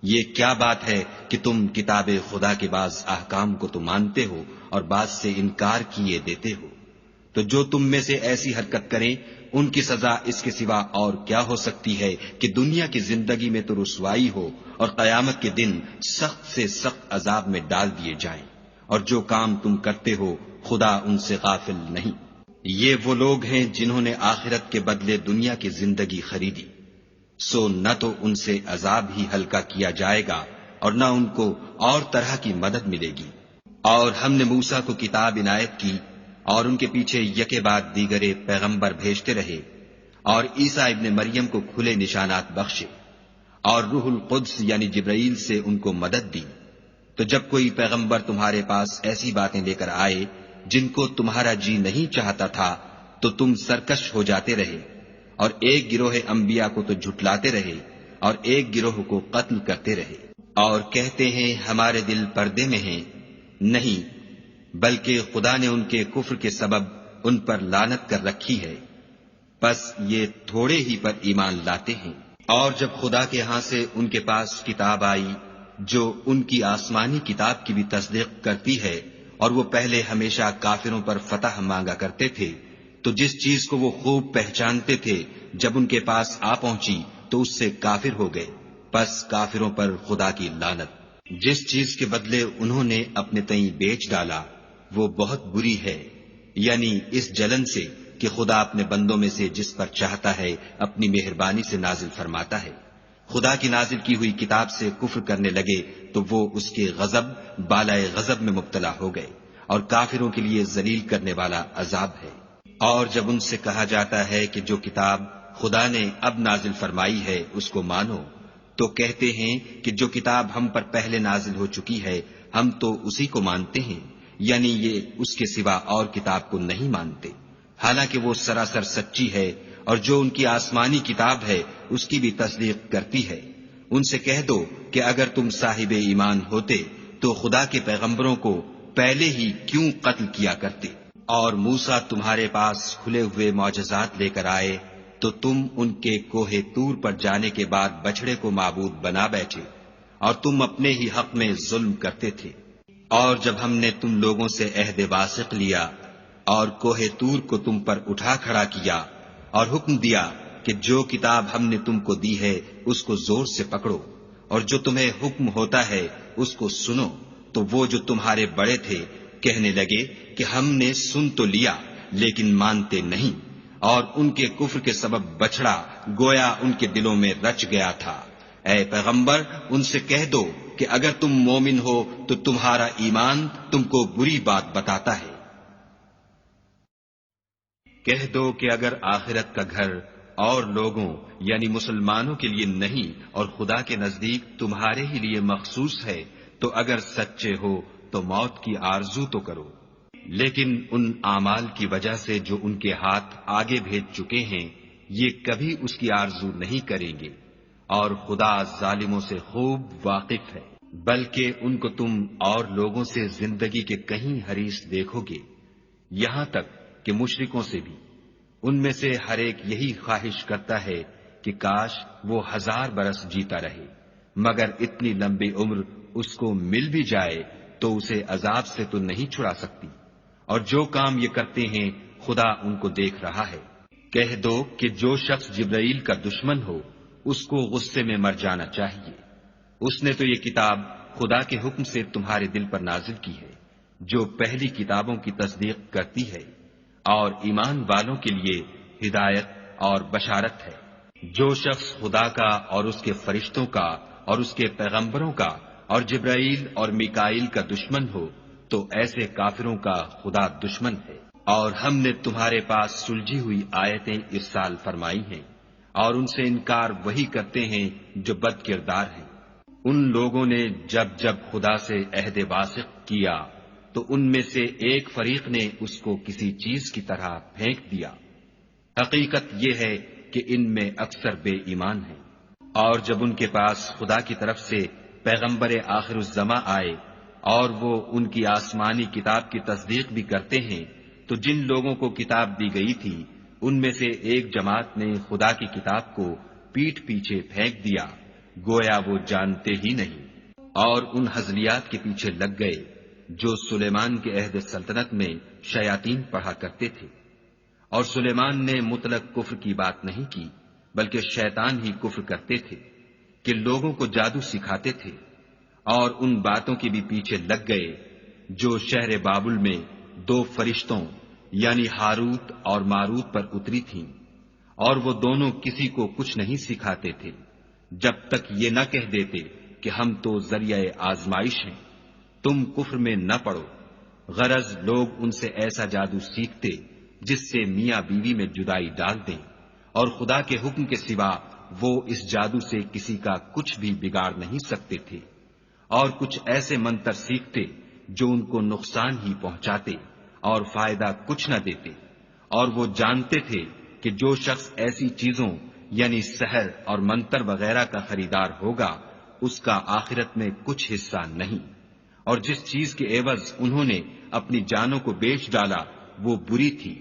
یہ کیا بات ہے کہ تم کتاب خدا کے بعض احکام کو تو مانتے ہو اور بعض سے انکار کیے دیتے ہو؟ تو جو تم میں سے ایسی حرکت کریں ان کی سزا اس کے سوا اور کیا ہو سکتی ہے کہ دنیا کی زندگی میں تو رسوائی ہو اور قیامت کے دن سخت سے سخت عذاب میں ڈال دیے جائیں، اور جو کام تم کرتے ہو خدا ان سے غافل نہیں۔ یہ وہ لوگ ہیں جنہوں نے آخرت کے بدلے دنیا کی زندگی خریدی، سو نہ تو ان سے عذاب ہی ہلکا کیا جائے گا اور نہ ان کو اور طرح کی مدد ملے گی۔ اور ہم نے موسیٰ کو کتاب عنایت کی اور ان کے پیچھے یکے بعد دیگرے پیغمبر بھیجتے رہے، اور عیسیٰ ابن مریم کو کھلے نشانات بخشے، اور روح القدس یعنی جبرائیل سے ان کو مدد دی، تو جب کوئی پیغمبر تمہارے پاس ایسی باتیں لے کر آئے جن کو تمہارا جی نہیں چاہتا تھا تو تم سرکش ہو جاتے رہے، اور ایک گروہ انبیاء کو تو جھٹلاتے رہے اور ایک گروہ کو قتل کرتے رہے، اور کہتے ہیں ہمارے دل پردے میں ہیں، نہیں بلکہ خدا نے ان کے کفر کے سبب ان پر لعنت کر رکھی ہے، بس یہ تھوڑے ہی پر ایمان لاتے ہیں۔ اور جب خدا کے ہاں سے ان کے پاس کتاب آئی جو ان کی آسمانی کتاب کی بھی تصدیق کرتی ہے، اور وہ پہلے ہمیشہ کافروں پر فتح مانگا کرتے تھے، تو جس چیز کو وہ خوب پہچانتے تھے جب ان کے پاس آ پہنچی تو اس سے کافر ہو گئے، پس کافروں پر خدا کی لعنت۔ جس چیز کے بدلے انہوں نے اپنے تئیں بیچ ڈالا وہ بہت بری ہے، یعنی اس جلن سے کہ خدا اپنے بندوں میں سے جس پر چاہتا ہے اپنی مہربانی سے نازل فرماتا ہے۔ خدا کی نازل کی ہوئی کتاب سے کفر کرنے لگے تو وہ اس کے غضب بالائے غضب میں مبتلا ہو گئے، اور کافروں کے لیے ذلیل کرنے والا عذاب ہے۔ اور جب ان سے کہا جاتا ہے کہ جو کتاب خدا نے اب نازل فرمائی ہے اس کو مانو، تو کہتے ہیں کہ جو کتاب ہم پر پہلے نازل ہو چکی ہے ہم تو اسی کو مانتے ہیں، یعنی یہ اس کے سوا اور کتاب کو نہیں مانتے، حالانکہ وہ سراسر سچی ہے، اور جو ان کی آسمانی کتاب ہے اس کی بھی تصدیق کرتی ہے۔ ان سے کہہ دو کہ اگر تم صاحب ایمان ہوتے تو خدا کے پیغمبروں کو پہلے ہی کیوں قتل کیا کرتے، اور موسیٰ تمہارے پاس کھلے ہوئے معجزات لے کر آئے تو تم ان کے کوہ طور پر جانے کے بعد بچڑے کو معبود بنا بیٹھے، اور تم اپنے ہی حق میں ظلم کرتے تھے۔ اور جب ہم نے تم لوگوں سے عہد واثق لیا اور کوہ طور کو تم پر اٹھا کھڑا کیا اور حکم دیا کہ جو کتاب ہم نے تم کو دی ہے اس کو زور سے پکڑو، اور جو تمہیں حکم ہوتا ہے اس کو سنو، تو وہ جو تمہارے بڑے تھے کہنے لگے کہ ہم نے سن تو لیا لیکن مانتے نہیں، اور ان کے کفر کے سبب بچڑا گویا ان کے دلوں میں رچ گیا تھا۔ اے پیغمبر ان سے کہہ دو کہ اگر تم مومن ہو تو تمہارا ایمان تم کو بری بات بتاتا ہے۔ کہہ دو کہ اگر آخرت کا گھر اور لوگوں یعنی مسلمانوں کے لیے نہیں اور خدا کے نزدیک تمہارے ہی لیے مخصوص ہے تو اگر سچے ہو تو موت کی آرزو تو کرو، لیکن ان اعمال کی وجہ سے جو ان کے ہاتھ آگے بھیج چکے ہیں یہ کبھی اس کی آرزو نہیں کریں گے، اور خدا ظالموں سے خوب واقف ہے۔ بلکہ ان کو تم اور لوگوں سے زندگی کے کہیں حریص دیکھو گے، یہاں تک کہ مشرکوں سے بھی۔ ان میں سے ہر ایک یہی خواہش کرتا ہے کہ کاش وہ 1000 برس جیتا رہے، مگر اتنی لمبی عمر اس کو مل بھی جائے تو اسے عذاب سے تو نہیں چھڑا سکتی، اور جو کام یہ کرتے ہیں خدا ان کو دیکھ رہا ہے۔ کہہ دو کہ جو شخص جبرائیل کا دشمن ہو اس کو غصے میں مر جانا چاہیے، اس نے تو یہ کتاب خدا کے حکم سے تمہارے دل پر نازل کی ہے جو پہلی کتابوں کی تصدیق کرتی ہے، اور ایمان والوں کے لیے ہدایت اور بشارت ہے۔ جو شخص خدا کا اور اس کے فرشتوں کا اور اس کے پیغمبروں کا اور جبرائیل اور میکائیل کا دشمن ہو تو ایسے کافروں کا خدا دشمن ہے۔ اور ہم نے تمہارے پاس سلجھی ہوئی آیتیں ارسال فرمائی ہیں، اور ان سے انکار وہی کرتے ہیں جو بد کردار ہیں۔ ان لوگوں نے جب جب خدا سے عہد واثق کیا تو ان میں سے ایک فریق نے اس کو کسی چیز کی طرح پھینک دیا۔ حقیقت یہ ہے کہ ان میں اکثر بے ایمان ہیں۔ اور جب ان کے پاس خدا کی طرف سے پیغمبر آخر الزماں آئے اور وہ ان کی آسمانی کتاب کی تصدیق بھی کرتے ہیں تو جن لوگوں کو کتاب دی گئی تھی ان میں سے ایک جماعت نے خدا کی کتاب کو پیٹھ پیچھے پھینک دیا گویا وہ جانتے ہی نہیں، اور ان ہزلیات کے پیچھے لگ گئے جو سلیمان کے عہد سلطنت میں شیاطین پڑھا کرتے تھے۔ اور سلیمان نے مطلق کفر کی بات نہیں کی بلکہ شیطان ہی کفر کرتے تھے کہ لوگوں کو جادو سکھاتے تھے، اور ان باتوں کے بھی پیچھے لگ گئے جو شہر بابل میں 2 فرشتوں یعنی ہاروت اور ماروت پر اتری تھیں، اور وہ دونوں کسی کو کچھ نہیں سکھاتے تھے جب تک یہ نہ کہہ دیتے کہ ہم تو ذریعہ آزمائش ہیں، تم کفر میں نہ پڑو۔ غرض لوگ ان سے ایسا جادو سیکھتے جس سے میاں بیوی میں جدائی ڈال دیں، اور خدا کے حکم کے سوا وہ اس جادو سے کسی کا کچھ بھی بگاڑ نہیں سکتے تھے، اور کچھ ایسے منتر سیکھتے جو ان کو نقصان ہی پہنچاتے اور فائدہ کچھ نہ دیتے، اور وہ جانتے تھے کہ جو شخص ایسی چیزوں یعنی سحر اور منتر وغیرہ کا خریدار ہوگا اس کا آخرت میں کچھ حصہ نہیں، اور جس چیز کے عوض انہوں نے اپنی جانوں کو بیچ ڈالا وہ بری تھی،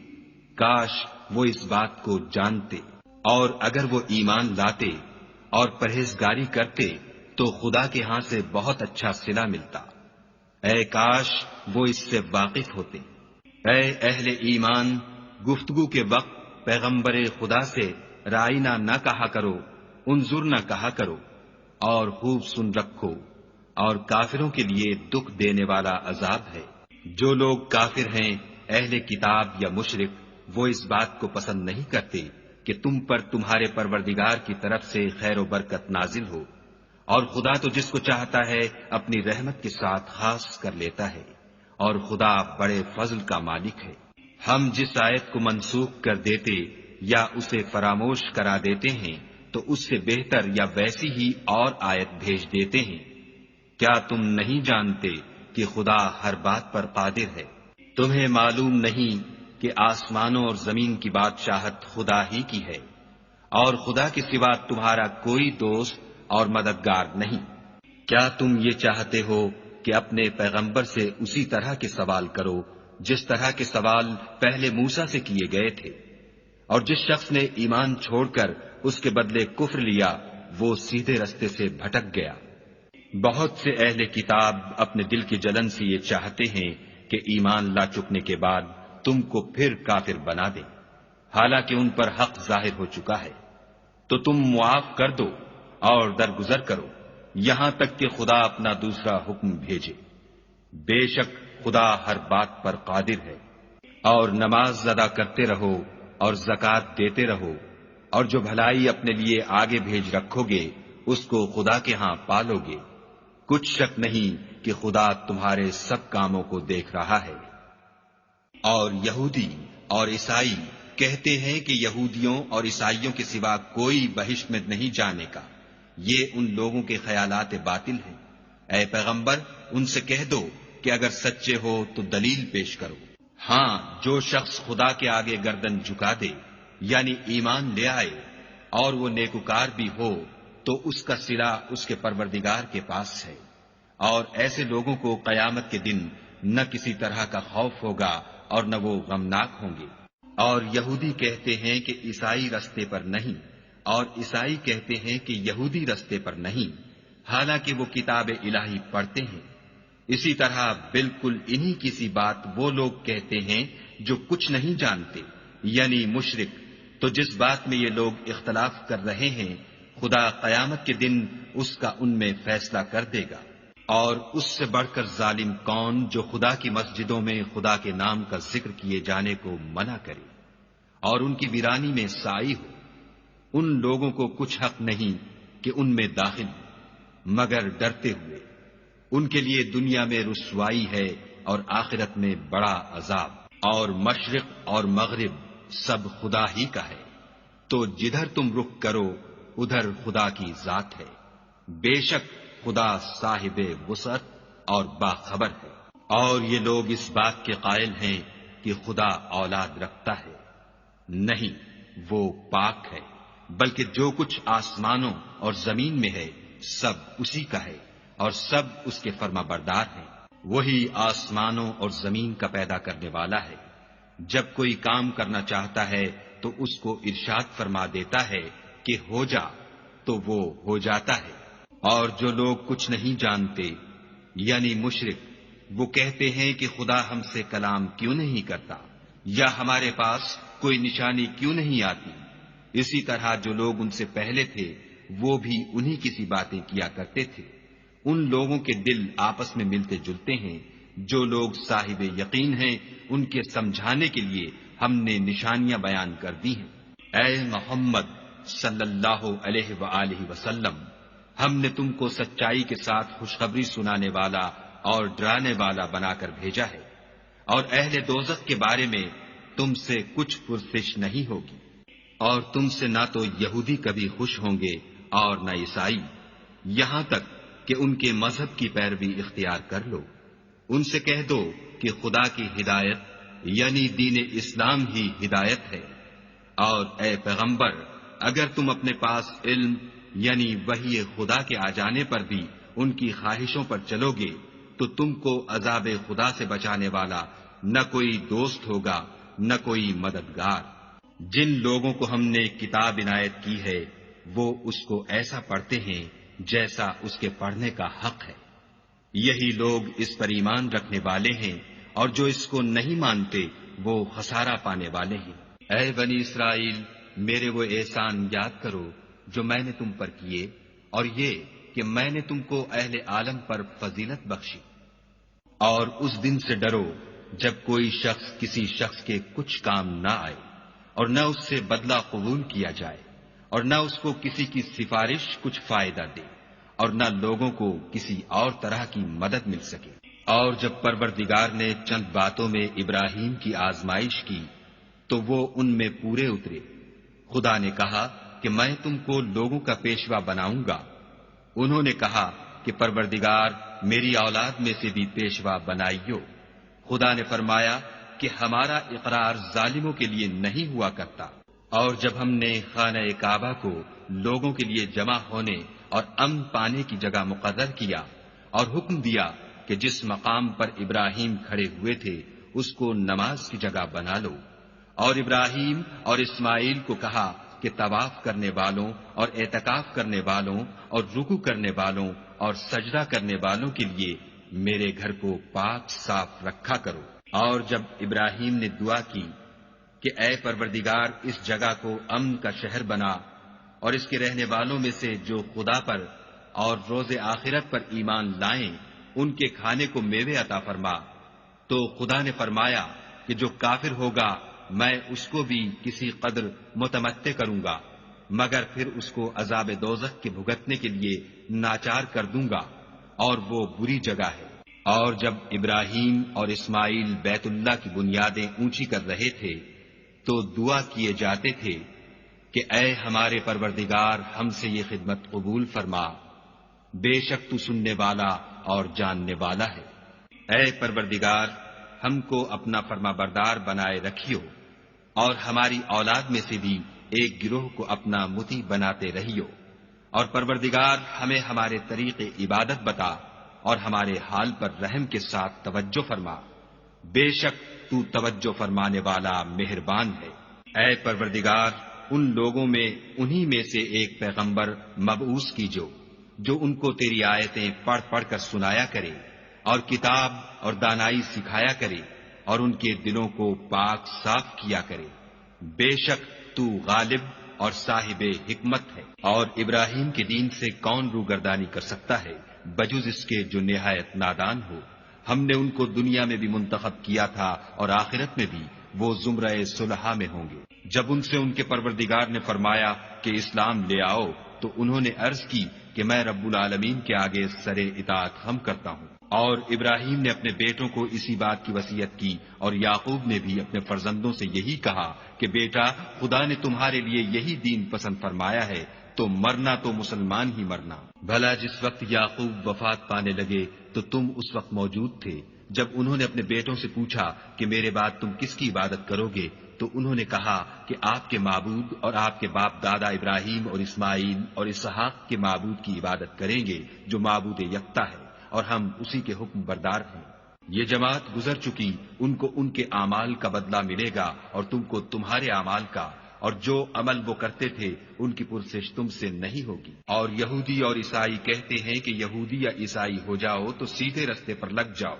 کاش وہ اس بات کو جانتے، اور اگر وہ ایمان لاتے اور پرہیزگاری کرتے تو خدا کے ہاں سے بہت اچھا صلہ ملتا، اے کاش وہ اس سے واقف ہوتے۔ اے اہل ایمان، گفتگو کے وقت پیغمبر خدا سے رائنا نہ کہا کرو، انظر نہ کہا کرو، اور خوب سن رکھو، اور کافروں کے لیے دکھ دینے والا عذاب ہے۔ جو لوگ کافر ہیں، اہل کتاب یا مشرک، وہ اس بات کو پسند نہیں کرتے کہ تم پر تمہارے پروردگار کی طرف سے خیر و برکت نازل ہو، اور خدا تو جس کو چاہتا ہے اپنی رحمت کے ساتھ خاص کر لیتا ہے، اور خدا بڑے فضل کا مالک ہے۔ ہم جس آیت کو منسوخ کر دیتے یا اسے فراموش کرا دیتے ہیں تو اس سے بہتر یا ویسی ہی اور آیت بھیج دیتے ہیں۔ کیا تم نہیں جانتے کہ خدا ہر بات پر قادر ہے؟ تمہیں معلوم نہیں کہ آسمانوں اور زمین کی بادشاہت خدا ہی کی ہے، اور خدا کے سوا تمہارا کوئی دوست اور مددگار نہیں۔ کیا تم یہ چاہتے ہو کہ اپنے پیغمبر سے اسی طرح کے سوال کرو جس طرح کے سوال پہلے موسیٰ سے کیے گئے تھے؟ اور جس شخص نے ایمان چھوڑ کر اس کے بدلے کفر لیا وہ سیدھے رستے سے بھٹک گیا۔ بہت سے اہل کتاب اپنے دل کی جلن سے یہ چاہتے ہیں کہ ایمان لا چکنے کے بعد تم کو پھر کافر بنا دیں، حالانکہ ان پر حق ظاہر ہو چکا ہے، تو تم معاف کر دو اور درگزر کرو یہاں تک کہ خدا اپنا دوسرا حکم بھیجے۔ بے شک خدا ہر بات پر قادر ہے۔ اور نماز ادا کرتے رہو اور زکوٰۃ دیتے رہو، اور جو بھلائی اپنے لیے آگے بھیج رکھو گے اس کو خدا کے ہاں پالو گے، کچھ شک نہیں کہ خدا تمہارے سب کاموں کو دیکھ رہا ہے۔ اور یہودی اور عیسائی کہتے ہیں کہ یہودیوں اور عیسائیوں کے سوا کوئی بہشت میں نہیں جانے کا، یہ ان لوگوں کے خیالات باطل ہیں۔ اے پیغمبر ان سے کہہ دو کہ اگر سچے ہو تو دلیل پیش کرو۔ ہاں، جو شخص خدا کے آگے گردن جھکا دے یعنی ایمان لے آئے اور وہ نیکوکار بھی ہو تو اس کا صلہ اس کے پروردگار کے پاس ہے، اور ایسے لوگوں کو قیامت کے دن نہ کسی طرح کا خوف ہوگا اور نہ وہ غمناک ہوں گے۔ اور یہودی کہتے ہیں کہ عیسائی رستے پر نہیں، اور عیسائی کہتے ہیں کہ یہودی رستے پر نہیں، حالانکہ وہ کتاب الہی پڑھتے ہیں۔ اسی طرح بالکل انہی کی سی بات وہ لوگ کہتے ہیں جو کچھ نہیں جانتے، یعنی مشرک۔ تو جس بات میں یہ لوگ اختلاف کر رہے ہیں خدا قیامت کے دن اس کا ان میں فیصلہ کر دے گا۔ اور اس سے بڑھ کر ظالم کون جو خدا کی مسجدوں میں خدا کے نام کا ذکر کیے جانے کو منع کرے اور ان کی ویرانی میں سائی ہو۔ ان لوگوں کو کچھ حق نہیں کہ ان میں داخل ہو مگر ڈرتے ہوئے۔ ان کے لیے دنیا میں رسوائی ہے اور آخرت میں بڑا عذاب۔ اور مشرق اور مغرب سب خدا ہی کا ہے، تو جدھر تم رخ کرو ادھر خدا کی ذات ہے۔ بے شک خدا صاحب وسعت اور باخبر ہے۔ اور یہ لوگ اس بات کے قائل ہیں کہ خدا اولاد رکھتا ہے، نہیں، وہ پاک ہے، بلکہ جو کچھ آسمانوں اور زمین میں ہے سب اسی کا ہے، اور سب اس کے فرما بردار ہیں۔ وہی آسمانوں اور زمین کا پیدا کرنے والا ہے، جب کوئی کام کرنا چاہتا ہے تو اس کو ارشاد فرما دیتا ہے کہ ہو جا، تو وہ ہو جاتا ہے۔ اور جو لوگ کچھ نہیں جانتے یعنی مشرک، وہ کہتے ہیں کہ خدا ہم سے کلام کیوں نہیں کرتا، یا ہمارے پاس کوئی نشانی کیوں نہیں آتی۔ اسی طرح جو لوگ ان سے پہلے تھے وہ بھی انہی کی سی باتیں کیا کرتے تھے۔ ان لوگوں کے دل آپس میں ملتے جلتے ہیں۔ جو لوگ صاحب یقین ہیں ان کے سمجھانے کے لیے ہم نے نشانیاں بیان کر دی ہیں۔ اے محمد صلی اللہ علیہ وآلہ وسلم، ہم نے تم کو سچائی کے ساتھ خوشخبری سنانے والا اور ڈرانے والا بنا کر بھیجا ہے۔ اور اہل دوزخ کے بارے میں تم سے کچھ پرسش نہیں ہوگی، اور تم سے نہ تو یہودی کبھی خوش ہوں گے اور نہ عیسائی، یہاں تک کہ ان کے مذہب کی پیروی اختیار کر لو۔ ان سے کہہ دو کہ خدا کی ہدایت یعنی دین اسلام ہی ہدایت ہے، اور اے پیغمبر اگر تم اپنے پاس علم یعنی وحی خدا کے آ جانے پر بھی ان کی خواہشوں پر چلو گے تو تم کو عذاب خدا سے بچانے والا نہ کوئی دوست ہوگا نہ کوئی مددگار۔ جن لوگوں کو ہم نے کتاب عنایت کی ہے وہ اس کو ایسا پڑھتے ہیں جیسا اس کے پڑھنے کا حق ہے، یہی لوگ اس پر ایمان رکھنے والے ہیں، اور جو اس کو نہیں مانتے وہ خسارہ پانے والے ہیں۔ اے بنی اسرائیل، میرے وہ احسان یاد کرو جو میں نے تم پر کیے، اور یہ کہ میں نے تم کو اہل عالم پر فضیلت بخشی۔ اور اس دن سے ڈرو جب کوئی شخص کسی شخص کے کچھ کام نہ آئے، اور نہ اس سے بدلہ قبول کیا جائے، اور نہ اس کو کسی کی سفارش کچھ فائدہ دے، اور نہ لوگوں کو کسی اور طرح کی مدد مل سکے۔ اور جب پروردگار نے چند باتوں میں ابراہیم کی آزمائش کی تو وہ ان میں پورے اترے۔ خدا نے کہا کہ میں تم کو لوگوں کا پیشوا بناؤں گا۔ انہوں نے کہا کہ پروردگار میری اولاد میں سے بھی پیشوا بنائیو۔ خدا نے فرمایا کہ ہمارا اقرار ظالموں کے لیے نہیں ہوا کرتا۔ اور جب ہم نے خانہ کعبہ کو لوگوں کے لیے جمع ہونے اور امن پانے کی جگہ مقرر کیا اور حکم دیا کہ جس مقام پر ابراہیم کھڑے ہوئے تھے اس کو نماز کی جگہ بنا لو، اور ابراہیم اور اسماعیل کو کہا کہ طواف کرنے والوں اور اعتکاف کرنے والوں اور رکوع کرنے والوں اور سجدہ کرنے والوں کے لیے میرے گھر کو پاک صاف رکھا کرو۔ اور جب ابراہیم نے دعا کی کہ اے پروردگار اس جگہ کو امن کا شہر بنا، اور اس کے رہنے والوں میں سے جو خدا پر اور روز آخرت پر ایمان لائیں ان کے کھانے کو میوے عطا فرما، تو خدا نے فرمایا کہ جو کافر ہوگا میں اس کو بھی کسی قدر متمتع کروں گا، مگر پھر اس کو عذاب دوزخ کے بھگتنے کے لیے ناچار کر دوں گا، اور وہ بری جگہ ہے۔ اور جب ابراہیم اور اسماعیل بیت اللہ کی بنیادیں اونچی کر رہے تھے تو دعا کیے جاتے تھے کہ اے ہمارے پروردگار ہم سے یہ خدمت قبول فرما، بے شک تو سننے والا اور جاننے والا ہے۔ اے پروردگار ہم کو اپنا فرما بردار بنائے رکھیو، اور ہماری اولاد میں سے بھی ایک گروہ کو اپنا مطیع بناتے رہیو، اور پروردگار ہمیں ہمارے طریق عبادت بتا اور ہمارے حال پر رحم کے ساتھ توجہ فرما، بے شک تو توجہ فرمانے والا مہربان ہے۔ اے پروردگار ان لوگوں میں انہی میں سے ایک پیغمبر مبعوث کیجو جو ان کو تیری آیتیں پڑھ پڑھ کر سنایا کرے اور کتاب اور دانائی سکھایا کرے اور ان کے دلوں کو پاک صاف کیا کرے، بے شک تو غالب اور صاحب حکمت ہے۔ اور ابراہیم کے دین سے کون روگردانی کر سکتا ہے بجز اس کے جو نہایت نادان ہو؟ ہم نے ان کو دنیا میں بھی منتخب کیا تھا اور آخرت میں بھی وہ زمرہ صلحاء میں ہوں گے۔ جب ان سے ان کے پروردگار نے فرمایا کہ اسلام لے آؤ تو انہوں نے عرض کی کہ میں رب العالمین کے آگے سر اطاعت خم کرتا ہوں۔ اور ابراہیم نے اپنے بیٹوں کو اسی بات کی وصیت کی، اور یعقوب نے بھی اپنے فرزندوں سے یہی کہا کہ بیٹا خدا نے تمہارے لیے یہی دین پسند فرمایا ہے تو مرنا تو مسلمان ہی مرنا۔ بھلا جس وقت یعقوب وفات پانے لگے تو تم اس وقت موجود تھے جب انہوں نے اپنے بیٹوں سے پوچھا کہ میرے بعد تم کس کی عبادت کرو گے، تو انہوں نے کہا کہ آپ کے معبود اور آپ کے باپ دادا ابراہیم اور اسماعیل اور اسحاق کے معبود کی عبادت کریں گے جو معبود یکتا ہے، اور ہم اسی کے حکم بردار ہیں۔ یہ جماعت گزر چکی، ان کو ان کے اعمال کا بدلہ ملے گا اور تم کو تمہارے اعمال کا، اور جو عمل وہ کرتے تھے ان کی پرسش تم سے نہیں ہوگی۔ اور یہودی اور عیسائی کہتے ہیں کہ یہودی یا عیسائی ہو جاؤ تو سیدھے رستے پر لگ جاؤ۔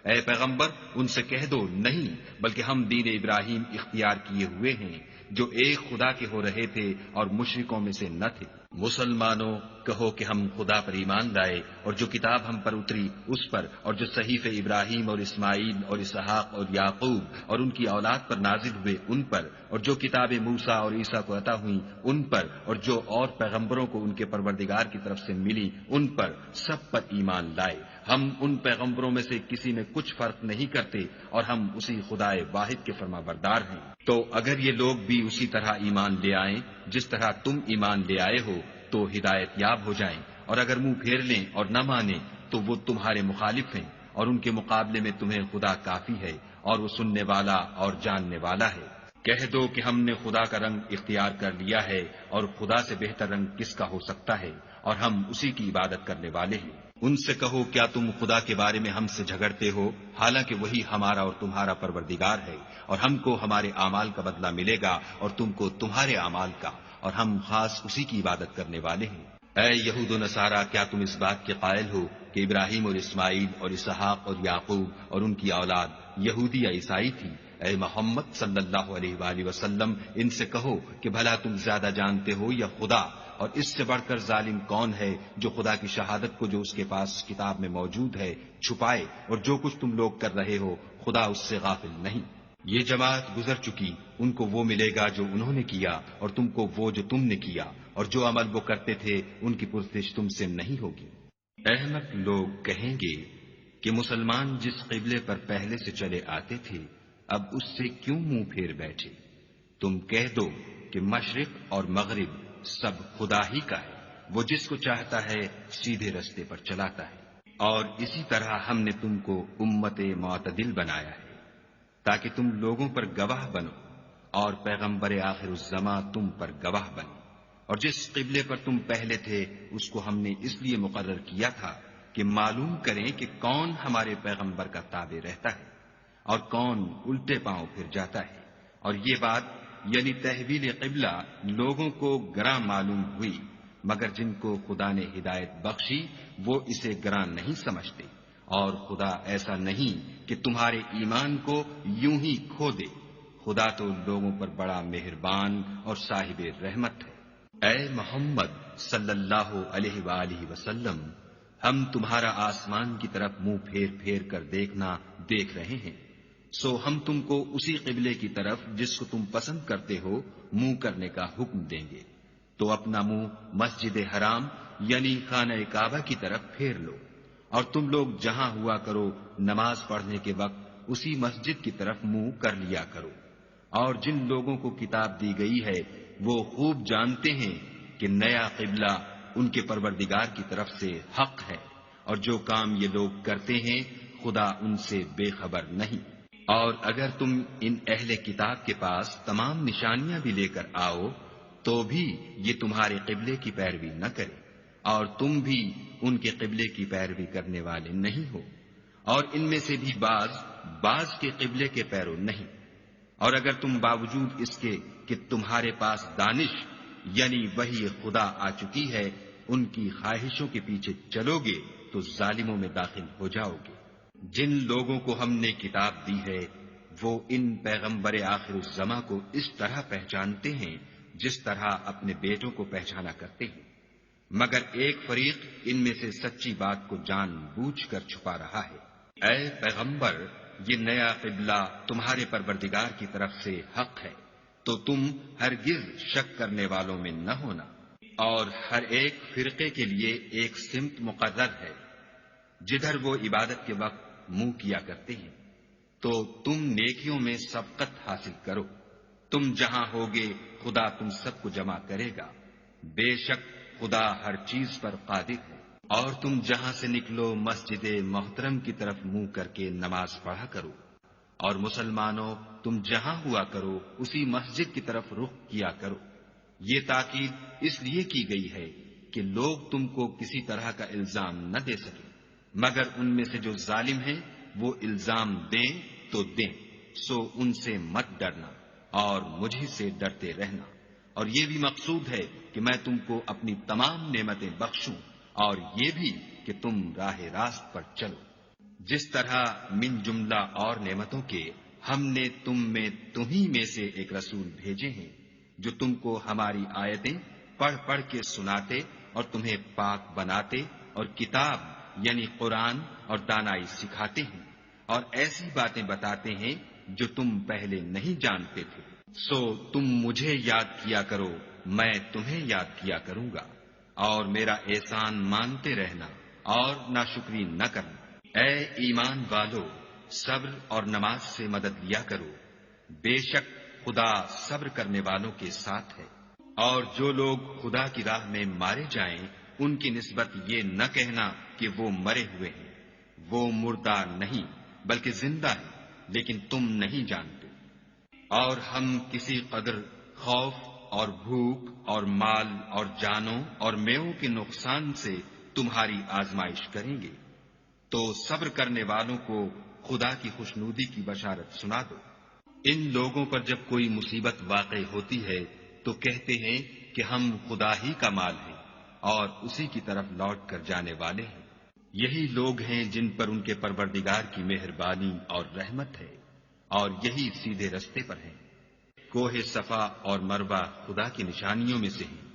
اے پیغمبر ان سے کہہ دو نہیں، بلکہ ہم دین ابراہیم اختیار کیے ہوئے ہیں، جو ایک خدا کے ہو رہے تھے اور مشرکوں میں سے نہ تھے۔ مسلمانوں کہو کہ ہم خدا پر ایمان لائے اور جو کتاب ہم پر اتری اس پر، اور جو صحیفے ابراہیم اور اسماعیل اور اسحاق اور یعقوب اور ان کی اولاد پر نازل ہوئے ان پر، اور جو کتابیں موسیٰ اور عیسیٰ کو عطا ہوئیں ان پر، اور جو اور پیغمبروں کو ان کے پروردگار کی طرف سے ملی ان پر، سب پر ایمان لائے۔ ہم ان پیغمبروں میں سے کسی میں کچھ فرق نہیں کرتے اور ہم اسی خدائے واحد کے فرما بردار ہیں۔ تو اگر یہ لوگ بھی اسی طرح ایمان لے آئیں جس طرح تم ایمان لے آئے ہو تو ہدایت یاب ہو جائیں، اور اگر منہ پھیر لیں اور نہ مانیں تو وہ تمہارے مخالف ہیں، اور ان کے مقابلے میں تمہیں خدا کافی ہے، اور وہ سننے والا اور جاننے والا ہے۔ کہہ دو کہ ہم نے خدا کا رنگ اختیار کر لیا ہے، اور خدا سے بہتر رنگ کس کا ہو سکتا ہے، اور ہم اسی کی عبادت کرنے والے ہیں۔ ان سے کہو کیا تم خدا کے بارے میں ہم سے جھگڑتے ہو، حالانکہ وہی ہمارا اور تمہارا پروردگار ہے، اور ہم کو ہمارے اعمال کا بدلہ ملے گا اور تم کو تمہارے اعمال کا، اور ہم خاص اسی کی عبادت کرنے والے ہیں۔ اے یہود و نصارا، کیا تم اس بات کے قائل ہو کہ ابراہیم اور اسماعیل اور اسحاق اور یعقوب اور ان کی اولاد یہودی یا عیسائی تھی؟ اے محمد صلی اللہ علیہ وآلہ وسلم، ان سے کہو کہ بھلا تم زیادہ جانتے ہو یا خدا، اور اس سے بڑھ کر ظالم کون ہے جو خدا کی شہادت کو جو اس کے پاس کتاب میں موجود ہے چھپائے، اور جو کچھ تم لوگ کر رہے ہو خدا اس سے غافل نہیں۔ یہ جماعت گزر چکی، ان کو وہ ملے گا جو انہوں نے کیا، اور تم کو وہ جو تم نے کیا، اور جو عمل وہ کرتے تھے ان کی پرسش تم سے نہیں ہوگی۔ احمق لوگ کہیں گے کہ مسلمان جس قبلے پر پہلے سے چلے آتے تھے اب اس سے کیوں منہ پھیر بیٹھے؟ تم کہہ دو کہ مشرق اور مغرب سب خدا ہی کا ہے، وہ جس کو چاہتا ہے سیدھے رستے پر چلاتا ہے، اور اسی طرح ہم نے تم کو امت معتدل بنایا ہے تاکہ تم لوگوں پر گواہ بنو، اور پیغمبر آخر الزماں تم پر گواہ بنے۔ اور جس قبلے پر تم پہلے تھے اس کو ہم نے اس لیے مقرر کیا تھا کہ معلوم کریں کہ کون ہمارے پیغمبر کا تابع رہتا ہے اور کون الٹے پاؤں پھر جاتا ہے۔ اور یہ بات یعنی تحویل قبلہ لوگوں کو گراں معلوم ہوئی، مگر جن کو خدا نے ہدایت بخشی وہ اسے گراں نہیں سمجھتے، اور خدا ایسا نہیں کہ تمہارے ایمان کو یوں ہی کھو دے۔ خدا تو لوگوں پر بڑا مہربان اور صاحب رحمت ہے۔ اے محمد صلی اللہ علیہ وآلہ وسلم، ہم تمہارا آسمان کی طرف منہ پھیر پھیر کر دیکھنا دیکھ رہے ہیں، سو ہم تم کو اسی قبلے کی طرف جس کو تم پسند کرتے ہو منہ کرنے کا حکم دیں گے، تو اپنا منہ مسجد حرام یعنی خانہ کعبہ کی طرف پھیر لو، اور تم لوگ جہاں ہوا کرو نماز پڑھنے کے وقت اسی مسجد کی طرف منہ کر لیا کرو۔ اور جن لوگوں کو کتاب دی گئی ہے وہ خوب جانتے ہیں کہ نیا قبلہ ان کے پروردگار کی طرف سے حق ہے، اور جو کام یہ لوگ کرتے ہیں خدا ان سے بے خبر نہیں۔ اور اگر تم ان اہل کتاب کے پاس تمام نشانیاں بھی لے کر آؤ تو بھی یہ تمہارے قبلے کی پیروی نہ کرے، اور تم بھی ان کے قبلے کی پیروی کرنے والے نہیں ہو، اور ان میں سے بھی بعض کے قبلے کے پیرو نہیں۔ اور اگر تم باوجود اس کے کہ تمہارے پاس دانش یعنی وحی خدا آ چکی ہے ان کی خواہشوں کے پیچھے چلو گے تو ظالموں میں داخل ہو جاؤ گے۔ جن لوگوں کو ہم نے کتاب دی ہے وہ ان پیغمبر آخر الزماں کو اس طرح پہچانتے ہیں جس طرح اپنے بیٹوں کو پہچانا کرتے ہیں، مگر ایک فریق ان میں سے سچی بات کو جان بوجھ کر چھپا رہا ہے۔ اے پیغمبر، یہ نیا قبلہ تمہارے پروردگار کی طرف سے حق ہے، تو تم ہرگز شک کرنے والوں میں نہ ہونا، اور ہر ایک فرقے کے لیے ایک سمت مقرر ہے جدھر وہ عبادت کے وقت منہ کیا کرتے ہیں، تو تم نیکیوں میں سبقت حاصل کرو۔ تم جہاں ہوگے خدا تم سب کو جمع کرے گا، بے شک خدا ہر چیز پر قادر ہے۔ اور تم جہاں سے نکلو مسجد محترم کی طرف منہ کر کے نماز پڑھا کرو، اور مسلمانوں تم جہاں ہوا کرو اسی مسجد کی طرف رخ کیا کرو۔ یہ تاکید اس لیے کی گئی ہے کہ لوگ تم کو کسی طرح کا الزام نہ دے سکیں، مگر ان میں سے جو ظالم ہیں وہ الزام دیں تو دیں، سو ان سے مت ڈرنا اور مجھے سے ڈرتے رہنا۔ اور یہ بھی مقصود ہے کہ میں تم کو اپنی تمام نعمتیں بخشوں، اور یہ بھی کہ تم راہ راست پر چلو۔ جس طرح من جملہ اور نعمتوں کے ہم نے تمہیں میں سے ایک رسول بھیجے ہیں جو تم کو ہماری آیتیں پڑھ پڑھ کے سناتے اور تمہیں پاک بناتے اور کتاب یعنی قرآن اور دانائی سکھاتے ہیں اور ایسی باتیں بتاتے ہیں جو تم پہلے نہیں جانتے تھے۔ سو تم مجھے یاد کیا کرو، میں تمہیں یاد کیا کروں گا، اور میرا احسان مانتے رہنا اور ناشکری نہ کرنا۔ اے ایمان والو، صبر اور نماز سے مدد لیا کرو، بے شک خدا صبر کرنے والوں کے ساتھ ہے۔ اور جو لوگ خدا کی راہ میں مارے جائیں ان کی نسبت یہ نہ کہنا کہ وہ مرے ہوئے ہیں، وہ مردہ نہیں بلکہ زندہ ہیں، لیکن تم نہیں جانتے۔ اور ہم کسی قدر خوف اور بھوک اور مال اور جانوں اور میووں کے نقصان سے تمہاری آزمائش کریں گے، تو صبر کرنے والوں کو خدا کی خوشنودی کی بشارت سنا دو۔ ان لوگوں پر جب کوئی مصیبت واقع ہوتی ہے تو کہتے ہیں کہ ہم خدا ہی کا مال ہیں اور اسی کی طرف لوٹ کر جانے والے ہیں۔ یہی لوگ ہیں جن پر ان کے پروردگار کی مہربانی اور رحمت ہے، اور یہی سیدھے رستے پر ہیں۔ کوہ صفا اور مروہ خدا کی نشانیوں میں سے ہیں،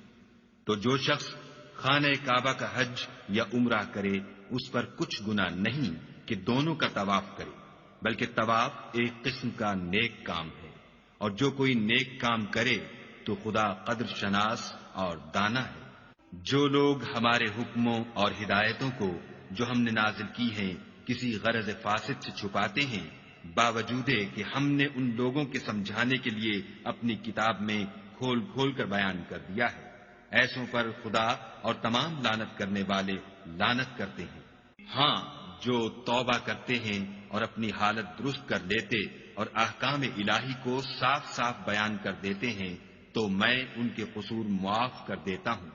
تو جو شخص خانہ کعبہ کا حج یا عمرہ کرے اس پر کچھ گناہ نہیں کہ دونوں کا طواف کرے، بلکہ طواف ایک قسم کا نیک کام ہے، اور جو کوئی نیک کام کرے تو خدا قدر شناس اور دانا ہے۔ جو لوگ ہمارے حکموں اور ہدایتوں کو جو ہم نے نازل کی ہیں کسی غرض فاسد سے چھپاتے ہیں، باوجود کہ ہم نے ان لوگوں کے سمجھانے کے لیے اپنی کتاب میں کھول کھول کر بیان کر دیا ہے، ایسوں پر خدا اور تمام لعنت کرنے والے لعنت کرتے ہیں۔ ہاں، جو توبہ کرتے ہیں اور اپنی حالت درست کر لیتے اور احکام الہی کو صاف صاف بیان کر دیتے ہیں تو میں ان کے قصور معاف کر دیتا ہوں،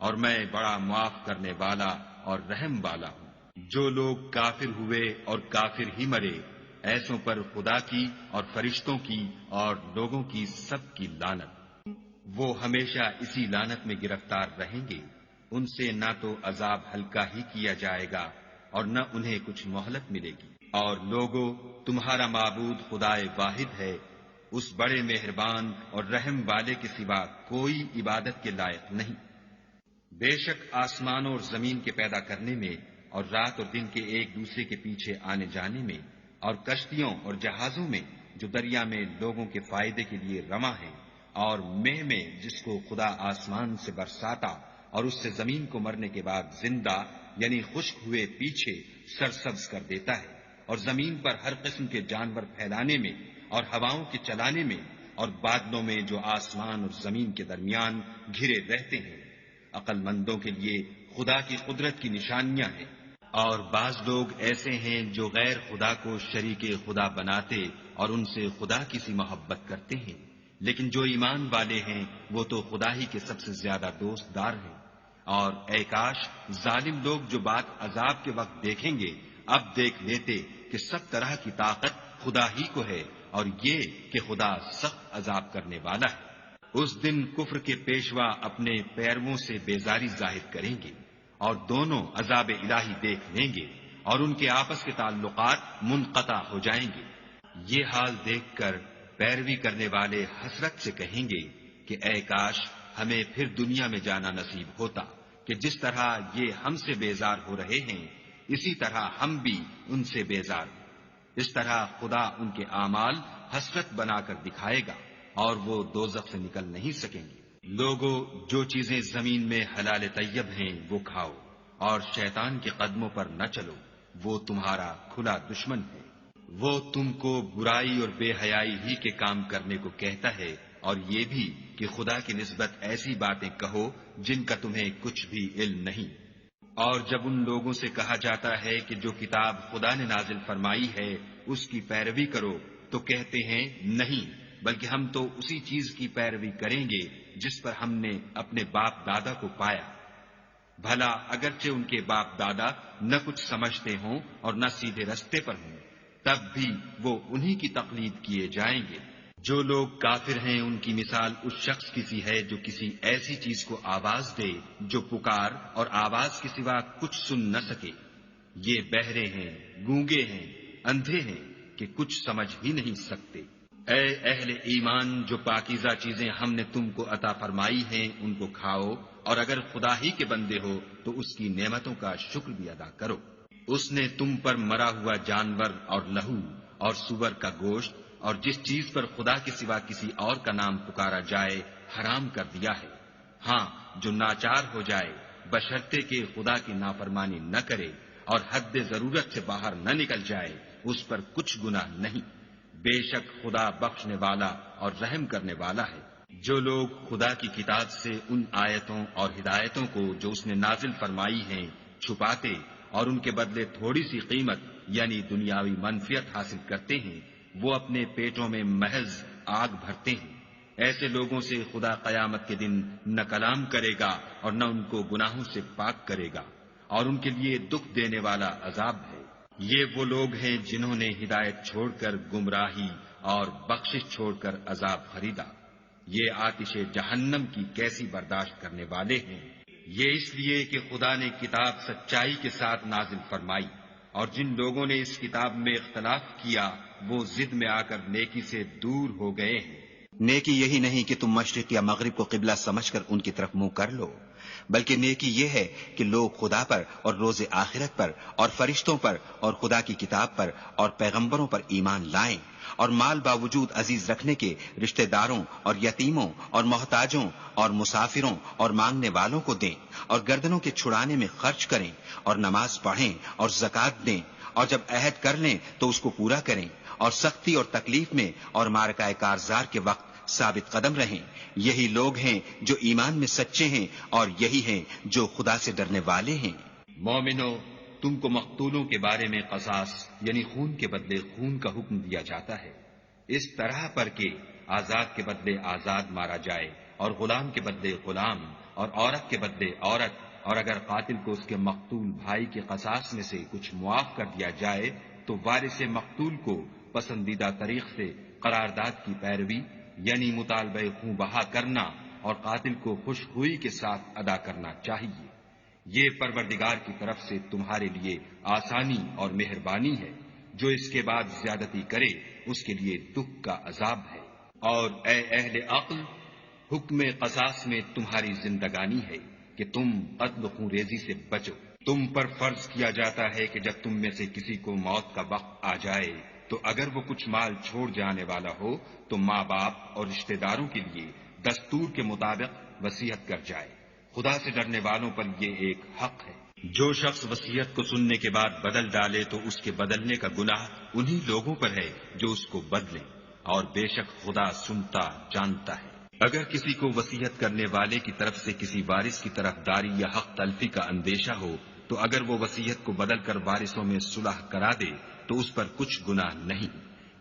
اور میں بڑا معاف کرنے والا اور رحم والا ہوں۔ جو لوگ کافر ہوئے اور کافر ہی مرے، ایسوں پر خدا کی اور فرشتوں کی اور لوگوں کی سب کی لعنت۔ وہ ہمیشہ اسی لعنت میں گرفتار رہیں گے، ان سے نہ تو عذاب ہلکا ہی کیا جائے گا اور نہ انہیں کچھ مہلت ملے گی۔ اور لوگوں، تمہارا معبود خدائے واحد ہے، اس بڑے مہربان اور رحم والے کے سوا کوئی عبادت کے لائق نہیں۔ بے شک آسمانوں اور زمین کے پیدا کرنے میں اور رات اور دن کے ایک دوسرے کے پیچھے آنے جانے میں اور کشتیوں اور جہازوں میں جو دریا میں لوگوں کے فائدے کے لیے رواں ہیں، اور مہ میں جس کو خدا آسمان سے برساتا اور اس سے زمین کو مرنے کے بعد زندہ یعنی خشک ہوئے پیچھے سرسبز کر دیتا ہے، اور زمین پر ہر قسم کے جانور پھیلانے میں اور ہواؤں کے چلانے میں اور بادلوں میں جو آسمان اور زمین کے درمیان گھرے رہتے ہیں، عقل مندوں کے لیے خدا کی قدرت کی نشانیاں ہیں۔ اور بعض لوگ ایسے ہیں جو غیر خدا کو شریک خدا بناتے اور ان سے خدا کی سی محبت کرتے ہیں، لیکن جو ایمان والے ہیں وہ تو خدا ہی کے سب سے زیادہ دوست دار ہیں۔ اور اے کاش ظالم لوگ جو بات عذاب کے وقت دیکھیں گے اب دیکھ لیتے کہ سب طرح کی طاقت خدا ہی کو ہے، اور یہ کہ خدا سخت عذاب کرنے والا ہے۔ اس دن کفر کے پیشوا اپنے پیرووں سے بیزاری ظاہر کریں گے اور دونوں عذاب الہی دیکھ لیں گے اور ان کے آپس کے تعلقات منقطع ہو جائیں گے۔ یہ حال دیکھ کر پیروی کرنے والے حسرت سے کہیں گے کہ اے کاش ہمیں پھر دنیا میں جانا نصیب ہوتا کہ جس طرح یہ ہم سے بیزار ہو رہے ہیں اسی طرح ہم بھی ان سے بیزار ہوں۔ اس طرح خدا ان کے اعمال حسرت بنا کر دکھائے گا اور وہ دوزخ سے نکل نہیں سکیں گے۔ لوگوں، جو چیزیں زمین میں حلال طیب ہیں وہ کھاؤ، اور شیطان کے قدموں پر نہ چلو، وہ تمہارا کھلا دشمن ہے۔ وہ تم کو برائی اور بے حیائی ہی کے کام کرنے کو کہتا ہے، اور یہ بھی کہ خدا کی نسبت ایسی باتیں کہو جن کا تمہیں کچھ بھی علم نہیں۔ اور جب ان لوگوں سے کہا جاتا ہے کہ جو کتاب خدا نے نازل فرمائی ہے اس کی پیروی کرو تو کہتے ہیں نہیں، بلکہ ہم تو اسی چیز کی پیروی کریں گے جس پر ہم نے اپنے باپ دادا کو پایا۔ بھلا اگرچہ ان کے باپ دادا نہ کچھ سمجھتے ہوں اور نہ سیدھے رستے پر ہوں، تب بھی وہ انہی کی تقلید کیے جائیں گے۔ جو لوگ کافر ہیں ان کی مثال اس شخص کی سی ہے جو کسی ایسی چیز کو آواز دے جو پکار اور آواز کے سوا کچھ سن نہ سکے۔ یہ بہرے ہیں، گونگے ہیں، اندھے ہیں کہ کہ کچھ سمجھ ہی نہیں سکتے۔ اے اہل ایمان، جو پاکیزہ چیزیں ہم نے تم کو عطا فرمائی ہیں ان کو کھاؤ، اور اگر خدا ہی کے بندے ہو تو اس کی نعمتوں کا شکر بھی ادا کرو۔ اس نے تم پر مرا ہوا جانور اور لہو اور سور کا گوشت اور جس چیز پر خدا کے سوا کسی اور کا نام پکارا جائے حرام کر دیا ہے۔ ہاں، جو ناچار ہو جائے بشرطے کہ خدا کی نافرمانی نہ کرے اور حد ضرورت سے باہر نہ نکل جائے، اس پر کچھ گناہ نہیں۔ بے شک خدا بخشنے والا اور رحم کرنے والا ہے۔ جو لوگ خدا کی کتاب سے ان آیتوں اور ہدایتوں کو جو اس نے نازل فرمائی ہیں چھپاتے اور ان کے بدلے تھوڑی سی قیمت یعنی دنیاوی منفعت حاصل کرتے ہیں، وہ اپنے پیٹوں میں محض آگ بھرتے ہیں۔ ایسے لوگوں سے خدا قیامت کے دن نہ کلام کرے گا اور نہ ان کو گناہوں سے پاک کرے گا، اور ان کے لیے دکھ دینے والا عذاب ہے۔ یہ وہ لوگ ہیں جنہوں نے ہدایت چھوڑ کر گمراہی اور بخشش چھوڑ کر عذاب خریدا۔ یہ آتش جہنم کی کیسی برداشت کرنے والے ہیں۔ یہ اس لیے کہ خدا نے کتاب سچائی کے ساتھ نازل فرمائی، اور جن لوگوں نے اس کتاب میں اختلاف کیا وہ ضد میں آ کر نیکی سے دور ہو گئے ہیں۔ نیکی یہی نہیں کہ تم مشرق یا مغرب کو قبلہ سمجھ کر ان کی طرف منہ کر لو، بلکہ نیکی یہ ہے کہ لوگ خدا پر اور روز آخرت پر اور فرشتوں پر اور خدا کی کتاب پر اور پیغمبروں پر ایمان لائیں، اور مال باوجود عزیز رکھنے کے رشتہ داروں اور یتیموں اور محتاجوں اور مسافروں اور مانگنے والوں کو دیں، اور گردنوں کے چھڑانے میں خرچ کریں، اور نماز پڑھیں اور زکوٰۃ دیں، اور جب عہد کر لیں تو اس کو پورا کریں، اور سختی اور تکلیف میں اور معرکہ کارزار کے وقت ثابت قدم رہیں۔ یہی لوگ ہیں جو ایمان میں سچے ہیں، اور یہی ہیں جو خدا سے ڈرنے والے ہیں۔ مومنو، تم کو مقتولوں کے بارے میں قصاص یعنی خون کے بدلے خون کا حکم دیا جاتا ہے، اس طرح پر کہ آزاد کے بدلے آزاد مارا جائے، اور غلام کے بدلے غلام، اور عورت کے بدلے عورت، اور اگر قاتل کو اس کے مقتول بھائی کے قصاص میں سے کچھ معاف کر دیا جائے تو وارث مقتول کو پسندیدہ طریق سے قرارداد کی پیروی یعنی مطالبہ خون بہا کرنا اور قاتل کو خوش ہوئی کے ساتھ ادا کرنا چاہیے۔ یہ پروردگار کی طرف سے تمہارے لیے آسانی اور مہربانی ہے۔ جو اس کے بعد زیادتی کرے اس کے لیے دکھ کا عذاب ہے۔ اور اے اہل عقل، حکم قصاص میں تمہاری زندگانی ہے کہ تم قتل خون ریزی سے بچو۔ تم پر فرض کیا جاتا ہے کہ جب تم میں سے کسی کو موت کا وقت آ جائے تو اگر وہ کچھ مال چھوڑ جانے والا ہو تو ماں باپ اور رشتہ داروں کے لیے دستور کے مطابق وصیت کر جائے۔ خدا سے ڈرنے والوں پر یہ ایک حق ہے۔ جو شخص وصیت کو سننے کے بعد بدل ڈالے تو اس کے بدلنے کا گناہ انہی لوگوں پر ہے جو اس کو بدلیں، اور بے شک خدا سنتا جانتا ہے۔ اگر کسی کو وصیت کرنے والے کی طرف سے کسی وارث کی طرف داری یا حق تلفی کا اندیشہ ہو تو اگر وہ وصیت کو بدل کر وارثوں میں صلح کرا دے تو اس پر کچھ گناہ نہیں،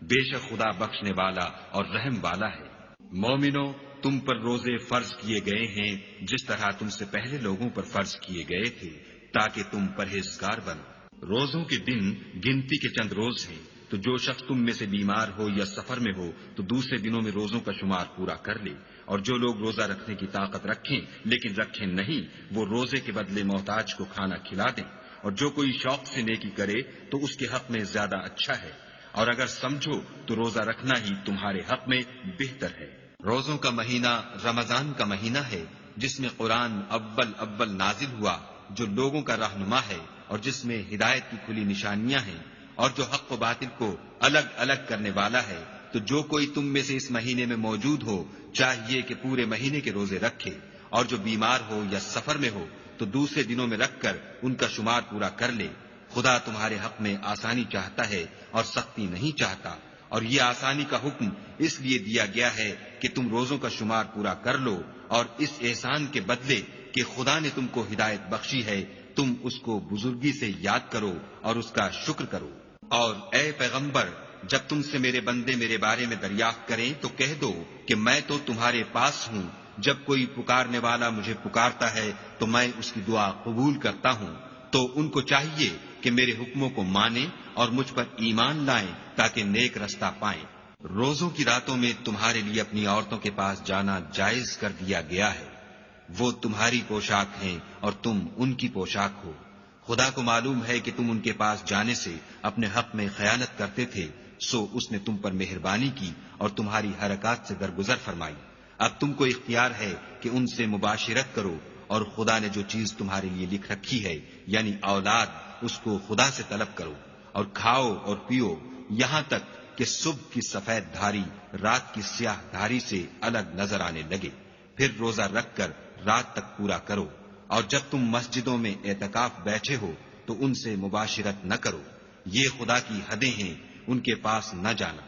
بے شک خدا بخشنے والا اور رحم والا ہے۔ مومنو، تم پر روزے فرض کیے گئے ہیں جس طرح تم سے پہلے لوگوں پر فرض کیے گئے تھے تاکہ تم پرہیزگار بنو۔ روزوں کے دن گنتی کے چند روز ہیں، تو جو شخص تم میں سے بیمار ہو یا سفر میں ہو تو دوسرے دنوں میں روزوں کا شمار پورا کر لے، اور جو لوگ روزہ رکھنے کی طاقت رکھیں لیکن رکھیں نہیں وہ روزے کے بدلے محتاج کو کھانا کھلا دیں، اور جو کوئی شوق سے نیکی کرے تو اس کے حق میں زیادہ اچھا ہے، اور اگر سمجھو تو روزہ رکھنا ہی تمہارے حق میں بہتر ہے۔ روزوں کا مہینہ رمضان کا مہینہ ہے جس میں قرآن اول نازل ہوا، جو لوگوں کا رہنما ہے اور جس میں ہدایت کی کھلی نشانیاں ہیں، اور جو حق و باطل کو الگ الگ کرنے والا ہے۔ تو جو کوئی تم میں سے اس مہینے میں موجود ہو چاہیے کہ پورے مہینے کے روزے رکھے، اور جو بیمار ہو یا سفر میں ہو تو دوسرے دنوں میں رکھ کر ان کا شمار پورا کر لے۔ خدا تمہارے حق میں آسانی چاہتا ہے اور سختی نہیں چاہتا، اور یہ آسانی کا حکم اس لیے دیا گیا ہے کہ تم روزوں کا شمار پورا کر لو، اور اس احسان کے بدلے کہ خدا نے تم کو ہدایت بخشی ہے تم اس کو بزرگی سے یاد کرو اور اس کا شکر کرو۔ اور اے پیغمبر، جب تم سے میرے بندے میرے بارے میں دریافت کریں تو کہہ دو کہ میں تو تمہارے پاس ہوں، جب کوئی پکارنے والا مجھے پکارتا ہے تو میں اس کی دعا قبول کرتا ہوں۔ تو ان کو چاہیے کہ میرے حکموں کو مانیں اور مجھ پر ایمان لائیں تاکہ نیک رستہ پائیں۔ روزوں کی راتوں میں تمہارے لیے اپنی عورتوں کے پاس جانا جائز کر دیا گیا ہے، وہ تمہاری پوشاک ہیں اور تم ان کی پوشاک ہو۔ خدا کو معلوم ہے کہ تم ان کے پاس جانے سے اپنے حق میں خیانت کرتے تھے، سو اس نے تم پر مہربانی کی اور تمہاری حرکات سے درگزر فرمائی۔ اب تم کو اختیار ہے کہ ان سے مباشرت کرو، اور خدا نے جو چیز تمہارے لیے لکھ رکھی ہے یعنی اولاد، اس کو خدا سے طلب کرو، اور کھاؤ اور پیو یہاں تک کہ صبح کی سفید دھاری رات کی سیاہ دھاری سے الگ نظر آنے لگے، پھر روزہ رکھ کر رات تک پورا کرو، اور جب تم مسجدوں میں اعتکاف بیٹھے ہو تو ان سے مباشرت نہ کرو، یہ خدا کی حدیں ہیں، ان کے پاس نہ جانا۔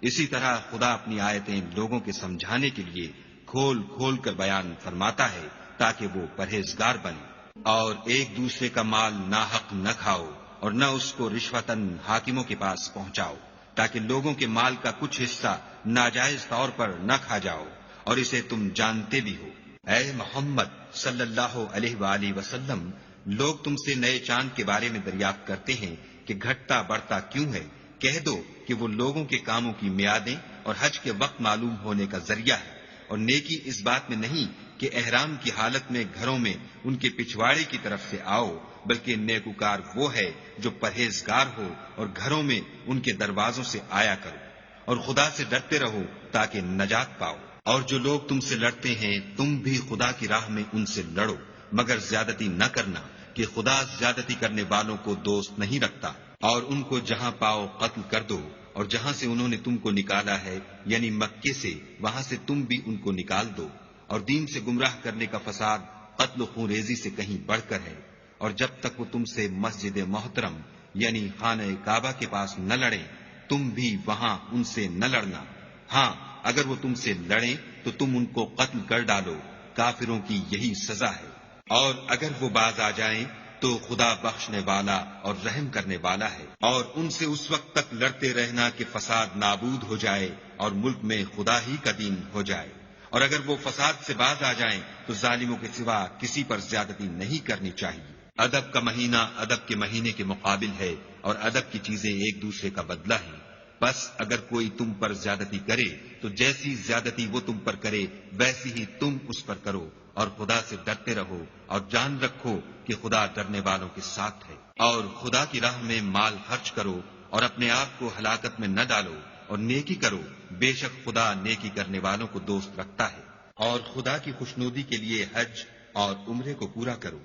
اسی طرح خدا اپنی آیتیں لوگوں کے سمجھانے کے لیے کھول کھول کر بیان فرماتا ہے تاکہ وہ پرہیزگار بنے۔ اور ایک دوسرے کا مال ناحق نہ کھاؤ، اور نہ اس کو رشوتاً حاکموں کے پاس پہنچاؤ، تاکہ لوگوں کے مال کا کچھ حصہ ناجائز طور پر نہ کھا جاؤ، اور اسے تم جانتے بھی ہو۔ اے محمد صلی اللہ علیہ وآلہ وسلم، لوگ تم سے نئے چاند کے بارے میں دریافت کرتے ہیں کہ گھٹتا بڑھتا کیوں ہے؟ کہہ دو کہ وہ لوگوں کے کاموں کی میعادیں اور حج کے وقت معلوم ہونے کا ذریعہ ہے، اور نیکی اس بات میں نہیں کہ احرام کی حالت میں گھروں میں ان کے پچھواڑے کی طرف سے آؤ، بلکہ نیکوکار وہ ہے جو پرہیزگار ہو اور گھروں میں ان کے دروازوں سے آیا کرو، اور خدا سے ڈرتے رہو تاکہ نجات پاؤ۔ اور جو لوگ تم سے لڑتے ہیں تم بھی خدا کی راہ میں ان سے لڑو، مگر زیادتی نہ کرنا، کہ خدا زیادتی کرنے والوں کو دوست نہیں رکھتا۔ اور ان کو جہاں پاؤ قتل کر دو، اور جہاں سے انہوں نے تم کو نکالا ہے یعنی مکے سے، وہاں سے تم بھی ان کو نکال دو۔ اور دین سے گمراہ کرنے کا فساد قتل و خون ریزی سے کہیں بڑھ کر ہے۔ اور جب تک وہ تم سے مسجد محترم یعنی خانہ کعبہ کے پاس نہ لڑیں، تم بھی وہاں ان سے نہ لڑنا۔ ہاں، اگر وہ تم سے لڑیں تو تم ان کو قتل کر ڈالو، کافروں کی یہی سزا ہے۔ اور اگر وہ باز آ جائیں تو خدا بخشنے والا اور رحم کرنے والا ہے۔ اور ان سے اس وقت تک لڑتے رہنا کہ فساد نابود ہو جائے اور ملک میں خدا ہی کا دین ہو جائے۔ اور اگر وہ فساد سے باز آ جائیں تو ظالموں کے سوا کسی پر زیادتی نہیں کرنی چاہیے۔ ادب کا مہینہ ادب کے مہینے کے مقابل ہے، اور ادب کی چیزیں ایک دوسرے کا بدلہ ہیں۔ بس اگر کوئی تم پر زیادتی کرے تو جیسی زیادتی وہ تم پر کرے ویسی ہی تم اس پر کرو، اور خدا سے ڈرتے رہو، اور جان رکھو کہ خدا ڈرنے والوں کے ساتھ ہے۔ اور خدا کی راہ میں مال خرچ کرو، اور اپنے آپ کو ہلاکت میں نہ ڈالو، اور نیکی کرو، بے شک خدا نیکی کرنے والوں کو دوست رکھتا ہے۔ اور خدا کی خوشنودی کے لیے حج اور عمرے کو پورا کرو،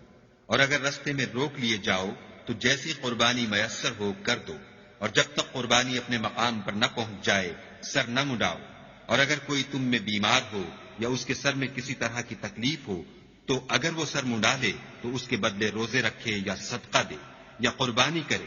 اور اگر رستے میں روک لیے جاؤ تو جیسی قربانی میسر ہو کر دو، اور جب تک قربانی اپنے مقام پر نہ پہنچ جائے سر نہ مڈاؤ۔ اور اگر کوئی تم میں بیمار ہو یا اس کے سر میں کسی طرح کی تکلیف ہو تو اگر وہ سر منڈا لے تو اس کے بدلے روزے رکھے یا صدقہ دے یا قربانی کرے۔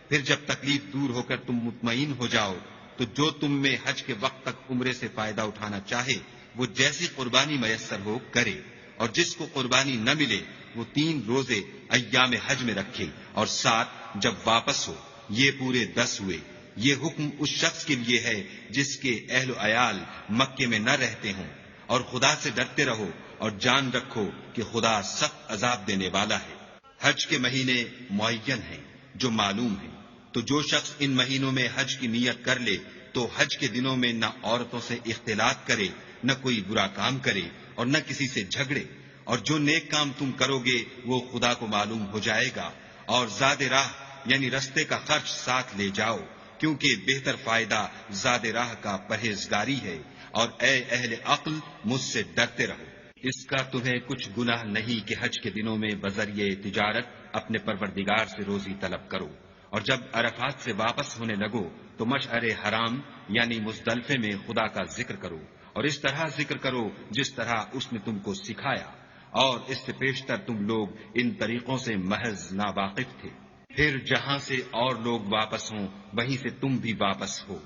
پھر جب تکلیف دور ہو کر تم مطمئن ہو جاؤ تو جو تم میں حج کے وقت تک عمرے سے فائدہ اٹھانا چاہے وہ جیسی قربانی میسر ہو کرے، اور جس کو قربانی نہ ملے وہ 3 روزے ایام حج میں رکھے، اور 7 جب واپس ہو، یہ پورے 10 ہوئے۔ یہ حکم اس شخص کے لیے ہے جس کے اہل و عیال مکے میں نہ رہتے ہوں۔ اور خدا سے ڈرتے رہو اور جان رکھو کہ خدا سخت عذاب دینے والا ہے۔ حج کے مہینے معین ہیں جو معلوم ہیں، تو جو شخص ان مہینوں میں حج کی نیت کر لے تو حج کے دنوں میں نہ عورتوں سے اختلاط کرے، نہ کوئی برا کام کرے، اور نہ کسی سے جھگڑے۔ اور جو نیک کام تم کرو گے وہ خدا کو معلوم ہو جائے گا۔ اور زاد راہ یعنی رستے کا خرچ ساتھ لے جاؤ، کیونکہ بہتر فائدہ زاد راہ کا پرہیزگاری ہے۔ اور اے اہل عقل، مجھ سے ڈرتے رہو۔ اس کا تمہیں کچھ گناہ نہیں کہ حج کے دنوں میں بذریعہ تجارت اپنے پروردگار سے روزی طلب کرو، اور جب عرفات سے واپس ہونے لگو تو مشعر حرام یعنی مزدلفے میں خدا کا ذکر کرو، اور اس طرح ذکر کرو جس طرح اس نے تم کو سکھایا، اور اس سے پیشتر تم لوگ ان طریقوں سے محض ناواقف تھے۔ پھر جہاں سے اور لوگ واپس ہوں وہیں سے تم بھی واپس ہو،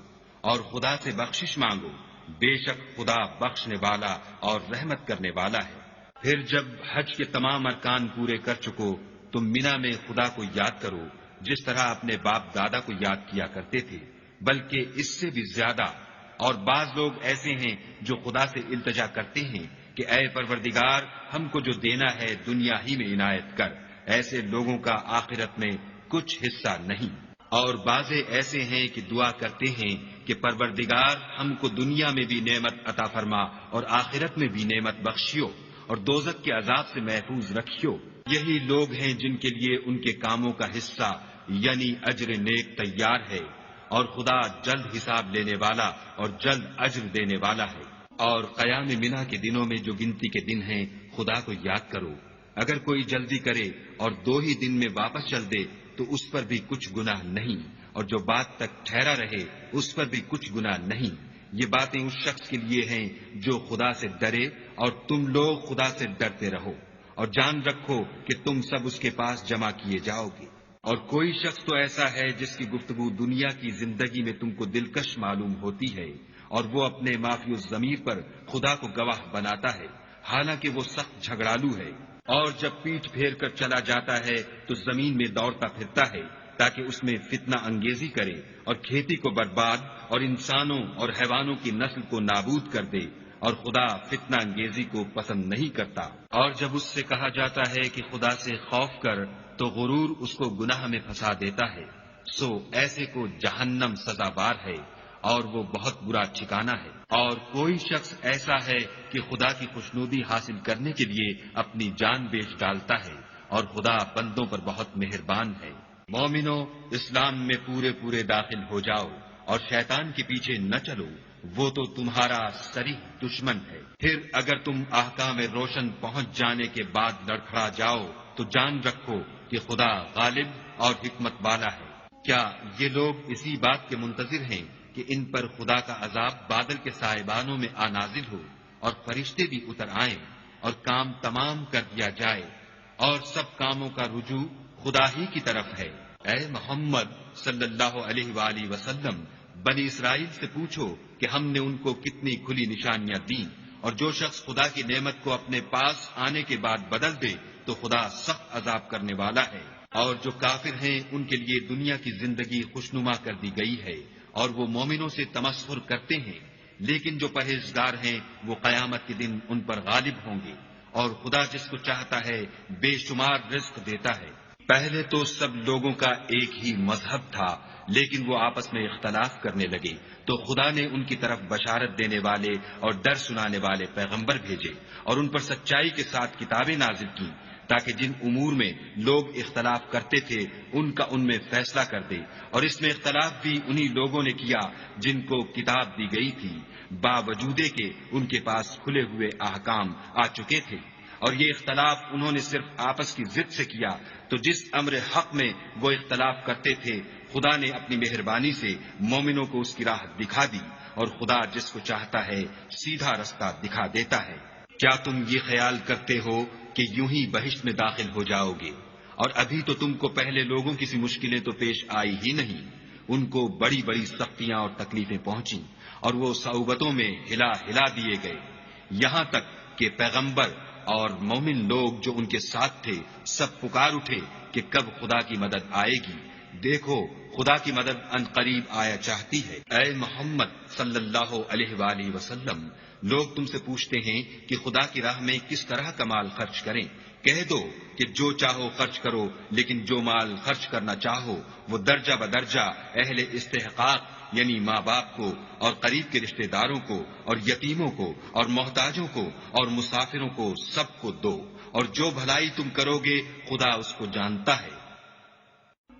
اور خدا سے بخشش مانگو، بے شک خدا بخشنے والا اور رحمت کرنے والا ہے۔ پھر جب حج کے تمام ارکان پورے کر چکو تم مینا میں خدا کو یاد کرو جس طرح اپنے باپ دادا کو یاد کیا کرتے تھے، بلکہ اس سے بھی زیادہ۔ اور بعض لوگ ایسے ہیں جو خدا سے التجا کرتے ہیں کہ اے پروردگار، ہم کو جو دینا ہے دنیا ہی میں عنایت کر۔ ایسے لوگوں کا آخرت میں کچھ حصہ نہیں۔ اور بعض ایسے ہیں کہ دعا کرتے ہیں کہ پروردگار ہم کو دنیا میں بھی نعمت عطا فرما اور آخرت میں بھی نعمت بخشیو، اور دوزخ کے عذاب سے محفوظ رکھیو۔ یہی لوگ ہیں جن کے لیے ان کے کاموں کا حصہ یعنی اجر نیک تیار ہے، اور خدا جلد حساب لینے والا اور جلد اجر دینے والا ہے۔ اور قیام منا کے دنوں میں جو گنتی کے دن ہیں خدا کو یاد کرو۔ اگر کوئی جلدی کرے اور 2 ہی دن میں واپس چل دے تو اس پر بھی کچھ گناہ نہیں، اور جو بات تک ٹھہرا رہے اس پر بھی کچھ گناہ نہیں۔ یہ باتیں اس شخص کے لیے ہیں جو خدا سے ڈرے، اور تم لوگ خدا سے ڈرتے رہو، اور جان رکھو کہ تم سب اس کے پاس جمع کیے جاؤ گے۔ اور کوئی شخص تو ایسا ہے جس کی گفتگو دنیا کی زندگی میں تم کو دلکش معلوم ہوتی ہے، اور وہ اپنے معافی الضمیر پر خدا کو گواہ بناتا ہے، حالانکہ وہ سخت جھگڑالو ہے، اور جب پیٹھ پھیر کر چلا جاتا ہے تو زمین میں دوڑتا پھرتا ہے تاکہ اس میں فتنہ انگیزی کرے اور کھیتی کو برباد اور انسانوں اور حیوانوں کی نسل کو نابود کر دے، اور خدا فتنہ انگیزی کو پسند نہیں کرتا۔ اور جب اس سے کہا جاتا ہے کہ خدا سے خوف کر تو غرور اس کو گناہ میں پھنسا دیتا ہے، سو ایسے کو جہنم سزاوار ہے، اور وہ بہت برا ٹھکانہ ہے۔ اور کوئی شخص ایسا ہے کہ خدا کی خوشنودی حاصل کرنے کے لیے اپنی جان بیچ ڈالتا ہے، اور خدا بندوں پر بہت مہربان ہے۔ مومنو، اسلام میں پورے داخل ہو جاؤ اور شیطان کے پیچھے نہ چلو، وہ تو تمہارا صریح دشمن ہے۔ پھر اگر تم احکام روشن پہنچ جانے کے بعد لڑکھڑا جاؤ تو جان رکھو کہ خدا غالب اور حکمت والا ہے۔ کیا یہ لوگ اسی بات کے منتظر ہیں کہ ان پر خدا کا عذاب بادل کے سائبانوں میں نازل ہو، اور فرشتے بھی اتر آئیں، اور کام تمام کر دیا جائے، اور سب کاموں کا رجوع خدا ہی کی طرف ہے؟ اے محمد صلی اللہ علیہ وآلہ وسلم، بنی اسرائیل سے پوچھو کہ ہم نے ان کو کتنی کھلی نشانیاں دیں، اور جو شخص خدا کی نعمت کو اپنے پاس آنے کے بعد بدل دے تو خدا سخت عذاب کرنے والا ہے۔ اور جو کافر ہیں ان کے لیے دنیا کی زندگی خوشنما کر دی گئی ہے، اور وہ مومنوں سے تمسخر کرتے ہیں، لیکن جو پرہیزگار ہیں وہ قیامت کے دن ان پر غالب ہوں گے، اور خدا جس کو چاہتا ہے بے شمار رزق دیتا ہے۔ پہلے تو سب لوگوں کا ایک ہی مذہب تھا، لیکن وہ آپس میں اختلاف کرنے لگے تو خدا نے ان کی طرف بشارت دینے والے اور ڈر سنانے والے پیغمبر بھیجے، اور ان پر سچائی کے ساتھ کتابیں نازل کی، تاکہ جن امور میں لوگ اختلاف کرتے تھے ان کا ان میں فیصلہ کر دے۔ اور اس میں اختلاف بھی انہی لوگوں نے کیا جن کو کتاب دی گئی تھی، باوجود کہ ان کے پاس کھلے ہوئے احکام آ چکے تھے، اور یہ اختلاف انہوں نے صرف آپس کی ضد سے کیا۔ تو جس امر حق میں وہ اختلاف کرتے تھے خدا نے اپنی مہربانی سے مومنوں کو اس کی راہ دکھا دی، اور خدا جس کو چاہتا ہے سیدھا رستہ دکھا دیتا ہے۔ کیا تم یہ خیال کرتے ہو کہ یوں ہی بہشت میں داخل ہو جاؤ گے؟ اور ابھی تو تم کو پہلے لوگوں کی سی مشکلیں تو پیش آئی ہی نہیں، ان کو بڑی بڑی سختیاں اور تکلیفیں پہنچیں، اور وہ صعوبتوں میں ہلا دیے گئے، یہاں تک کہ پیغمبر اور مومن لوگ جو ان کے ساتھ تھے سب پکار اٹھے کہ کب خدا کی مدد آئے گی۔ دیکھو خدا کی مدد ان قریب آیا چاہتی ہے۔ اے محمد صلی اللہ علیہ وآلہ وسلم، لوگ تم سے پوچھتے ہیں کہ خدا کی راہ میں کس طرح کا مال خرچ کریں۔ کہہ دو کہ جو چاہو خرچ کرو، لیکن جو مال خرچ کرنا چاہو وہ درجہ بدرجہ اہل استحقاق یعنی ماں باپ کو اور قریب کے رشتہ داروں کو اور یتیموں کو اور محتاجوں کو اور مسافروں کو سب کو دو، اور جو بھلائی تم کرو گے خدا اس کو جانتا ہے۔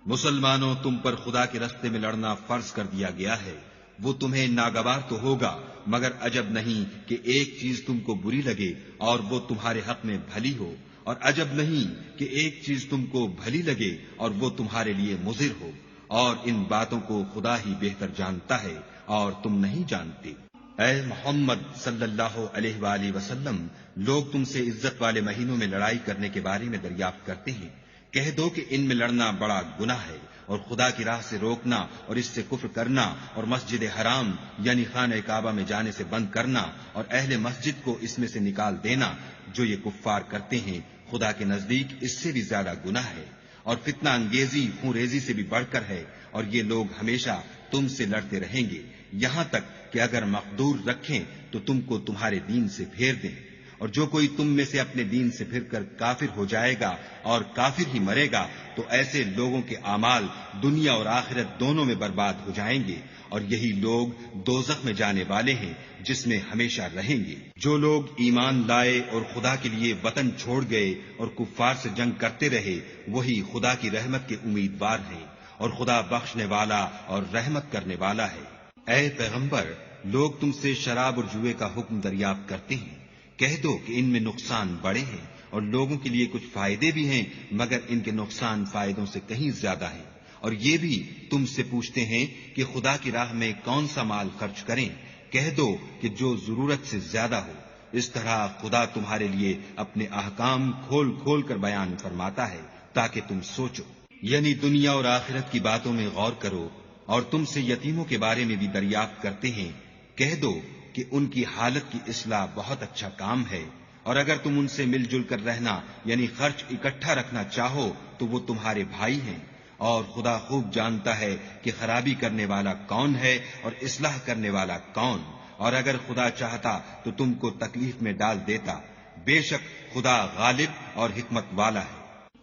مسلمانوں، تم پر خدا کے راستے میں لڑنا فرض کر دیا گیا ہے، وہ تمہیں ناگوار تو ہوگا، مگر عجب نہیں کہ ایک چیز تم کو بری لگے اور وہ تمہارے حق میں بھلی ہو، اور عجب نہیں کہ ایک چیز تم کو بھلی لگے اور وہ تمہارے لیے مضر ہو، اور ان باتوں کو خدا ہی بہتر جانتا ہے اور تم نہیں جانتے۔ اے محمد صلی اللہ علیہ وآلہ وسلم، لوگ تم سے عزت والے مہینوں میں لڑائی کرنے کے بارے میں دریافت کرتے ہیں۔ کہہ دو کہ ان میں لڑنا بڑا گناہ ہے، اور خدا کی راہ سے روکنا اور اس سے کفر کرنا اور مسجد حرام یعنی خانہ کعبہ میں جانے سے بند کرنا اور اہل مسجد کو اس میں سے نکال دینا، جو یہ کفار کرتے ہیں خدا کے نزدیک اس سے بھی زیادہ گناہ ہے، اور فتنہ انگیزی خون ریزی سے بھی بڑھ کر ہے، اور یہ لوگ ہمیشہ تم سے لڑتے رہیں گے یہاں تک کہ اگر مقدور رکھیں تو تم کو تمہارے دین سے پھیر دیں، اور جو کوئی تم میں سے اپنے دین سے پھر کر کافر ہو جائے گا اور کافر ہی مرے گا تو ایسے لوگوں کے اعمال دنیا اور آخرت دونوں میں برباد ہو جائیں گے، اور یہی لوگ دوزخ میں جانے والے ہیں جس میں ہمیشہ رہیں گے۔ جو لوگ ایمان لائے اور خدا کے لیے وطن چھوڑ گئے اور کفار سے جنگ کرتے رہے وہی خدا کی رحمت کے امیدوار ہیں، اور خدا بخشنے والا اور رحمت کرنے والا ہے۔ اے پیغمبر، لوگ تم سے شراب اور جوئے کا حکم دریافت کرتے ہیں، کہہ دو کہ ان میں نقصان بڑے ہیں اور لوگوں کے لیے کچھ فائدے بھی ہیں، مگر ان کے نقصان فائدوں سے کہیں زیادہ ہیں۔ اور یہ بھی تم سے پوچھتے ہیں کہ خدا کی راہ میں کون سا مال خرچ کریں، کہہ دو کہ جو ضرورت سے زیادہ ہو۔ اس طرح خدا تمہارے لیے اپنے احکام کھول کھول کر بیان فرماتا ہے تاکہ تم سوچو، یعنی دنیا اور آخرت کی باتوں میں غور کرو۔ اور تم سے یتیموں کے بارے میں بھی دریافت کرتے ہیں، کہہ دو کہ ان کی حالت کی اصلاح بہت اچھا کام ہے، اور اگر تم ان سے مل جل کر رہنا یعنی خرچ اکٹھا رکھنا چاہو تو وہ تمہارے بھائی ہیں، اور خدا خوب جانتا ہے کہ خرابی کرنے والا کون ہے اور اصلاح کرنے والا کون۔ اور اگر خدا چاہتا تو تم کو تکلیف میں ڈال دیتا، بے شک خدا غالب اور حکمت والا ہے۔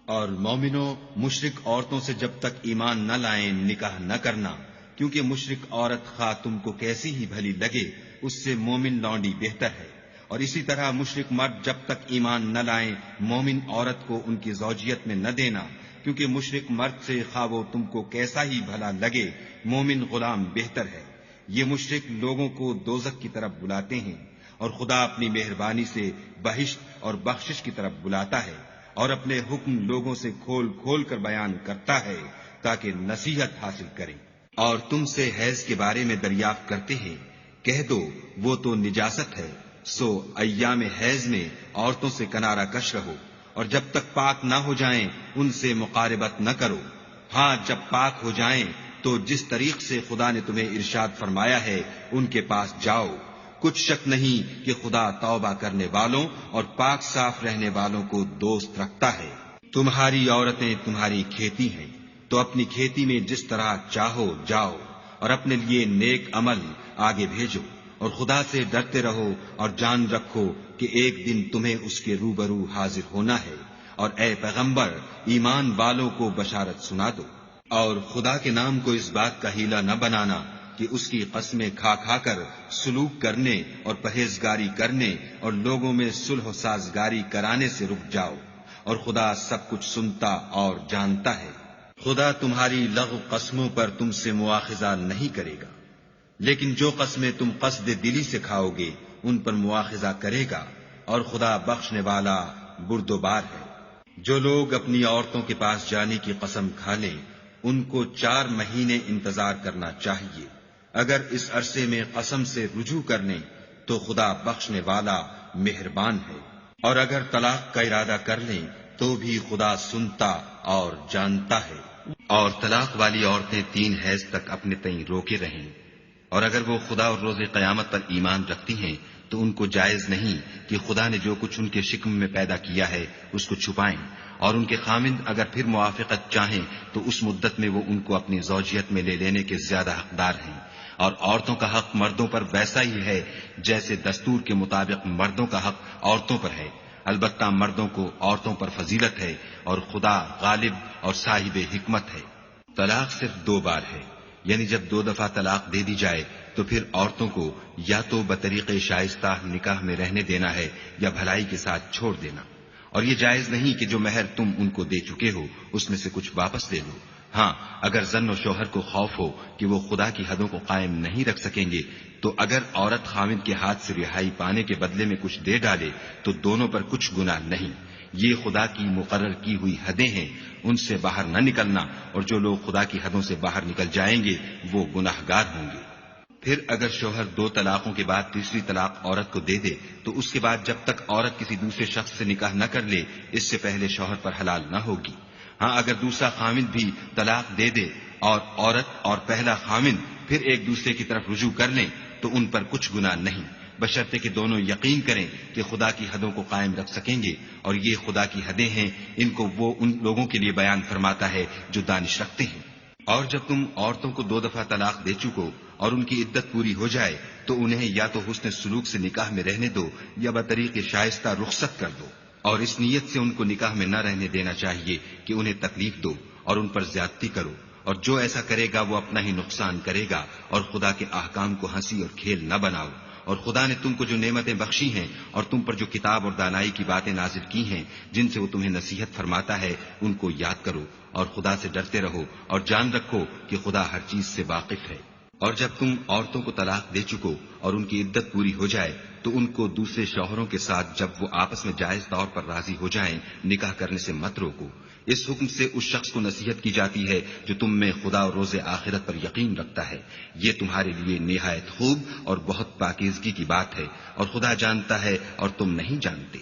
اور مومنوں، مشرک عورتوں سے جب تک ایمان نہ لائیں نکاح نہ کرنا، کیونکہ مشرک عورت خواہ تم کو کیسی ہی بھلی لگے اس سے مومن لونڈی بہتر ہے۔ اور اسی طرح مشرک مرد جب تک ایمان نہ لائیں مومن عورت کو ان کی زوجیت میں نہ دینا، کیونکہ مشرک مرد سے خواہ وہ تم کو کیسا ہی بھلا لگے مومن غلام بہتر ہے۔ یہ مشرک لوگوں کو دوزخ کی طرف بلاتے ہیں، اور خدا اپنی مہربانی سے بہشت اور بخشش کی طرف بلاتا ہے، اور اپنے حکم لوگوں سے کھول کھول کر بیان کرتا ہے تاکہ نصیحت حاصل کریں۔ اور تم سے حیض کے بارے میں دریافت کرتے ہیں، کہہ دو وہ تو نجاست ہے، سو ایام حیض میں عورتوں سے کنارہ کش رہو، اور جب تک پاک نہ ہو جائیں ان سے مقاربت نہ کرو۔ ہاں جب پاک ہو جائیں تو جس طریق سے خدا نے تمہیں ارشاد فرمایا ہے ان کے پاس جاؤ۔ کچھ شک نہیں کہ خدا توبہ کرنے والوں اور پاک صاف رہنے والوں کو دوست رکھتا ہے۔ تمہاری عورتیں تمہاری کھیتی ہیں، تو اپنی کھیتی میں جس طرح چاہو جاؤ، اور اپنے لیے نیک عمل آگے بھیجو، اور خدا سے ڈرتے رہو اور جان رکھو کہ ایک دن تمہیں اس کے روبرو حاضر ہونا ہے۔ اور اے پیغمبر، ایمان والوں کو بشارت سنا دو، اور خدا کے نام کو اس بات کا ہیلہ نہ بنانا کہ اس کی قسمیں کھا کھا کر سلوک کرنے اور پرہیزگاری کرنے اور لوگوں میں صلح و سازگاری کرانے سے رک جاؤ، اور خدا سب کچھ سنتا اور جانتا ہے۔ خدا تمہاری لغو قسموں پر تم سے مواخذہ نہیں کرے گا، لیکن جو قسمیں تم قصد دلی سے کھاؤ گے ان پر مواخذہ کرے گا، اور خدا بخشنے والا بردبار ہے۔ جو لوگ اپنی عورتوں کے پاس جانے کی قسم کھا لیں ان کو 4 مہینے انتظار کرنا چاہیے۔ اگر اس عرصے میں قسم سے رجوع کر لیں تو خدا بخشنے والا مہربان ہے، اور اگر طلاق کا ارادہ کر لیں تو بھی خدا سنتا اور جانتا ہے۔ اور طلاق والی عورتیں 3 حیض تک اپنے تئیں روکے رہیں، اور اگر وہ خدا اور روز قیامت پر ایمان رکھتی ہیں تو ان کو جائز نہیں کہ خدا نے جو کچھ ان کے شکم میں پیدا کیا ہے اس کو چھپائیں، اور ان کے خامند اگر پھر موافقت چاہیں تو اس مدت میں وہ ان کو اپنی زوجیت میں لے لینے کے زیادہ حقدار ہیں۔ اور عورتوں کا حق مردوں پر ویسا ہی ہے جیسے دستور کے مطابق مردوں کا حق عورتوں پر ہے، البتہ مردوں کو عورتوں پر فضیلت ہے، اور خدا غالب اور صاحب حکمت ہے۔ طلاق صرف 2 بار ہے، یعنی جب 2 دفعہ طلاق دے دی جائے تو پھر عورتوں کو یا تو بطریق شائستہ نکاح میں رہنے دینا ہے یا بھلائی کے ساتھ چھوڑ دینا، اور یہ جائز نہیں کہ جو مہر تم ان کو دے چکے ہو اس میں سے کچھ واپس لے لو۔ ہاں اگر زن و شوہر کو خوف ہو کہ وہ خدا کی حدوں کو قائم نہیں رکھ سکیں گے تو اگر عورت خاوند کے ہاتھ سے رہائی پانے کے بدلے میں کچھ دے ڈالے تو دونوں پر کچھ گناہ نہیں۔ یہ خدا کی مقرر کی ہوئی حدیں ہیں، ان سے باہر نہ نکلنا، اور جو لوگ خدا کی حدوں سے باہر نکل جائیں گے وہ گناہگار ہوں گے۔ پھر اگر شوہر 2 طلاقوں کے بعد تیسری طلاق عورت کو دے دے تو اس کے بعد جب تک عورت کسی دوسرے شخص سے نکاح نہ کر لے اس سے پہلے شوہر پر حلال نہ ہوگی۔ ہاں اگر دوسرا خامند بھی طلاق دے دے اور عورت اور پہلا خامند پھر ایک دوسرے کی طرف رجوع کر لیں تو ان پر کچھ گناہ نہیں، بشرطے کہ دونوں یقین کریں کہ خدا کی حدوں کو قائم رکھ سکیں گے، اور یہ خدا کی حدیں ہیں، ان کو وہ ان لوگوں کے لیے بیان فرماتا ہے جو دانش رکھتے ہیں۔ اور جب تم عورتوں کو 2 دفعہ طلاق دے چکو اور ان کی عدت پوری ہو جائے تو انہیں یا تو حسن سلوک سے نکاح میں رہنے دو یا بطریق شائستہ رخصت کر دو، اور اس نیت سے ان کو نکاح میں نہ رہنے دینا چاہیے کہ انہیں تکلیف دو اور ان پر زیادتی کرو، اور جو ایسا کرے گا وہ اپنا ہی نقصان کرے گا، اور خدا کے احکام کو ہنسی اور کھیل نہ بناؤ، اور خدا نے تم کو جو نعمتیں بخشی ہیں اور تم پر جو کتاب اور دانائی کی باتیں نازل کی ہیں جن سے وہ تمہیں نصیحت فرماتا ہے ان کو یاد کرو اور خدا سے ڈرتے رہو اور جان رکھو کہ خدا ہر چیز سے واقف ہے۔ اور جب تم عورتوں کو طلاق دے چکو اور ان کی عدت پوری ہو جائے تو ان کو دوسرے شوہروں کے ساتھ جب وہ آپس میں جائز طور پر راضی ہو جائیں نکاح کرنے سے مت روکو۔ اس حکم سے اس شخص کو نصیحت کی جاتی ہے جو تم میں خدا اور روز آخرت پر یقین رکھتا ہے، یہ تمہارے لیے نہایت خوب اور بہت پاکیزگی کی بات ہے، اور خدا جانتا ہے اور تم نہیں جانتے۔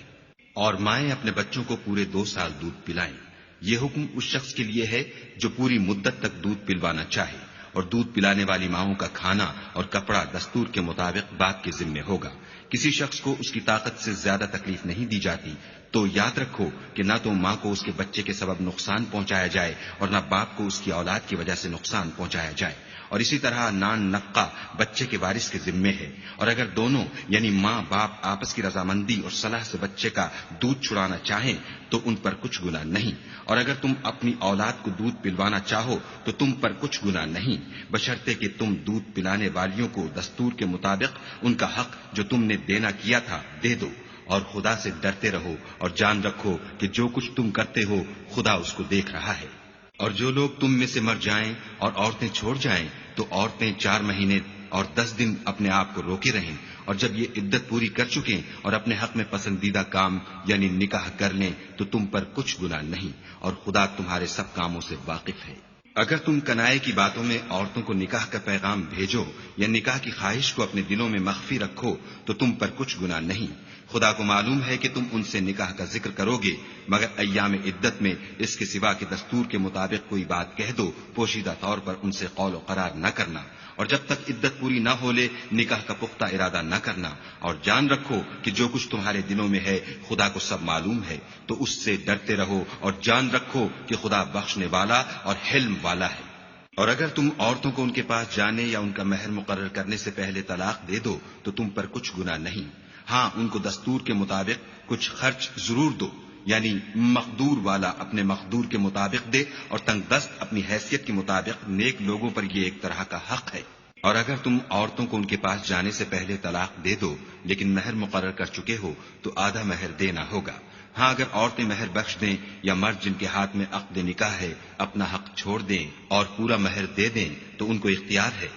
اور مائیں اپنے بچوں کو پورے 2 سال دودھ پلائیں، یہ حکم اس شخص کے لیے ہے جو پوری مدت تک دودھ پلوانا چاہے، اور دودھ پلانے والی ماؤں کا کھانا اور کپڑا دستور کے مطابق باپ کے ذمے ہوگا۔ کسی شخص کو اس کی طاقت سے زیادہ تکلیف نہیں دی جاتی تو یاد رکھو کہ نہ تو ماں کو اس کے بچے کے سبب نقصان پہنچایا جائے اور نہ باپ کو اس کی اولاد کی وجہ سے نقصان پہنچایا جائے، اور اسی طرح نان نفقہ بچے کے وارث کے ذمے ہے، اور اگر دونوں یعنی ماں باپ آپس کی رضامندی اور صلاح سے بچے کا دودھ چھڑانا چاہیں تو ان پر کچھ گناہ نہیں، اور اگر تم اپنی اولاد کو دودھ پلوانا چاہو تو تم پر کچھ گناہ نہیں، بشرطے کہ تم دودھ پلانے والیوں کو دستور کے مطابق ان کا حق جو تم نے دینا کیا تھا دے دو، اور خدا سے ڈرتے رہو اور جان رکھو کہ جو کچھ تم کرتے ہو خدا اس کو دیکھ رہا ہے۔ اور جو لوگ تم میں سے مر جائیں اور عورتیں چھوڑ جائیں تو عورتیں 4 مہینے اور 10 دن اپنے آپ کو روکے رہیں، اور جب یہ عدت پوری کر چکیں اور اپنے حق میں پسندیدہ کام یعنی نکاح کر لیں تو تم پر کچھ گناہ نہیں، اور خدا تمہارے سب کاموں سے واقف ہے۔ اگر تم کنائے کی باتوں میں عورتوں کو نکاح کا پیغام بھیجو یا نکاح کی خواہش کو اپنے دلوں میں مخفی رکھو تو تم پر کچھ گناہ نہیں، خدا کو معلوم ہے کہ تم ان سے نکاح کا ذکر کرو گے، مگر ایام عدت میں اس کے سوا کہ دستور کے مطابق کوئی بات کہہ دو، پوشیدہ طور پر ان سے قول و قرار نہ کرنا، اور جب تک عدت پوری نہ ہو لے نکاح کا پختہ ارادہ نہ کرنا، اور جان رکھو کہ جو کچھ تمہارے دلوں میں ہے خدا کو سب معلوم ہے، تو اس سے ڈرتے رہو اور جان رکھو کہ خدا بخشنے والا اور حلم والا ہے۔ اور اگر تم عورتوں کو ان کے پاس جانے یا ان کا مہر مقرر کرنے سے پہلے طلاق دے دو تو تم پر کچھ گناہ نہیں، ہاں ان کو دستور کے مطابق کچھ خرچ ضرور دو، یعنی مقدور والا اپنے مقدور کے مطابق دے اور تنگ دست اپنی حیثیت کے مطابق، نیک لوگوں پر یہ ایک طرح کا حق ہے۔ اور اگر تم عورتوں کو ان کے پاس جانے سے پہلے طلاق دے دو لیکن مہر مقرر کر چکے ہو تو آدھا مہر دینا ہوگا، ہاں اگر عورتیں مہر بخش دیں یا مرد جن کے ہاتھ میں عقد نکاح ہے اپنا حق چھوڑ دیں اور پورا مہر دے دیں تو ان کو اختیار ہے،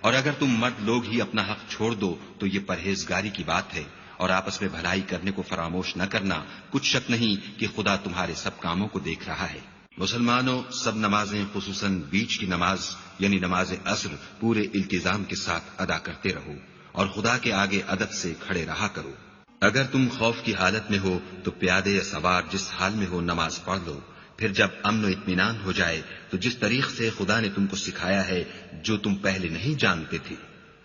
اور اگر تم مرد لوگ ہی اپنا حق چھوڑ دو تو یہ پرہیزگاری کی بات ہے، اور آپس میں بھلائی کرنے کو فراموش نہ کرنا، کچھ شک نہیں کہ خدا تمہارے سب کاموں کو دیکھ رہا ہے۔ مسلمانوں، سب نمازیں خصوصاً بیچ کی نماز یعنی نماز عصر پورے التزام کے ساتھ ادا کرتے رہو اور خدا کے آگے ادب سے کھڑے رہا کرو۔ اگر تم خوف کی حالت میں ہو تو پیادے یا سوار جس حال میں ہو نماز پڑھ لو، پھر جب امن و اطمینان ہو جائے تو جس طریق سے خدا نے تم کو سکھایا ہے جو تم پہلے نہیں جانتے تھے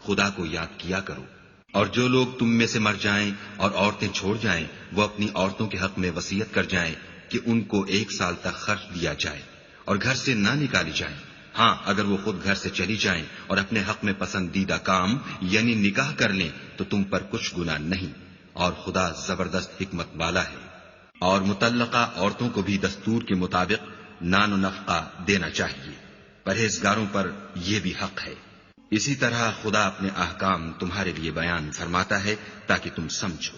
خدا کو یاد کیا کرو۔ اور جو لوگ تم میں سے مر جائیں اور عورتیں چھوڑ جائیں وہ اپنی عورتوں کے حق میں وصیت کر جائیں کہ ان کو 1 سال تک خرچ دیا جائے اور گھر سے نہ نکالی جائیں، ہاں اگر وہ خود گھر سے چلی جائیں اور اپنے حق میں پسندیدہ کام یعنی نکاح کر لیں تو تم پر کچھ گناہ نہیں، اور خدا زبردست حکمت والا ہے۔ اور مطلقہ عورتوں کو بھی دستور کے مطابق نان و نفقہ دینا چاہیے، پرہیزگاروں پر یہ بھی حق ہے۔ اسی طرح خدا اپنے احکام تمہارے لیے بیان فرماتا ہے تاکہ تم سمجھو۔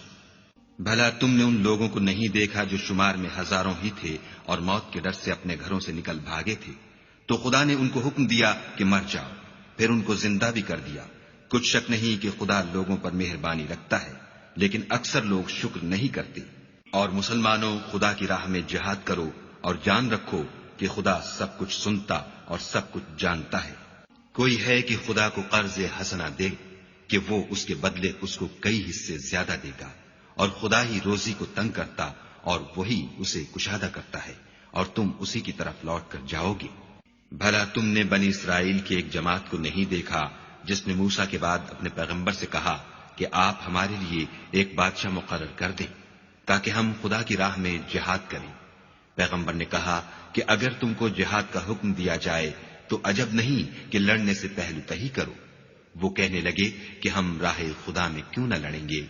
بھلا تم نے ان لوگوں کو نہیں دیکھا جو شمار میں ہزاروں ہی تھے اور موت کے ڈر سے اپنے گھروں سے نکل بھاگے تھے، تو خدا نے ان کو حکم دیا کہ مر جاؤ، پھر ان کو زندہ بھی کر دیا۔ کچھ شک نہیں کہ خدا لوگوں پر مہربانی رکھتا ہے، لیکن اکثر لوگ شکر نہیں کرتے۔ اور مسلمانوں، خدا کی راہ میں جہاد کرو اور جان رکھو کہ خدا سب کچھ سنتا اور سب کچھ جانتا ہے۔ کوئی ہے کہ خدا کو قرض حسنہ دے کہ وہ اس کے بدلے اس کو کئی حصے زیادہ دے گا، اور خدا ہی روزی کو تنگ کرتا اور وہی اسے کشادہ کرتا ہے، اور تم اسی کی طرف لوٹ کر جاؤ گے۔ بھلا تم نے بنی اسرائیل کی ایک جماعت کو نہیں دیکھا جس نے موسیٰ کے بعد اپنے پیغمبر سے کہا کہ آپ ہمارے لیے ایک بادشاہ مقرر کر دیں تاکہ ہم خدا کی راہ میں جہاد کریں؟ پیغمبر نے کہا کہ اگر تم کو جہاد کا حکم دیا جائے تو عجب نہیں کہ لڑنے سے پہلو تہی کرو۔ وہ کہنے لگے کہ ہم راہ خدا میں کیوں نہ لڑیں گے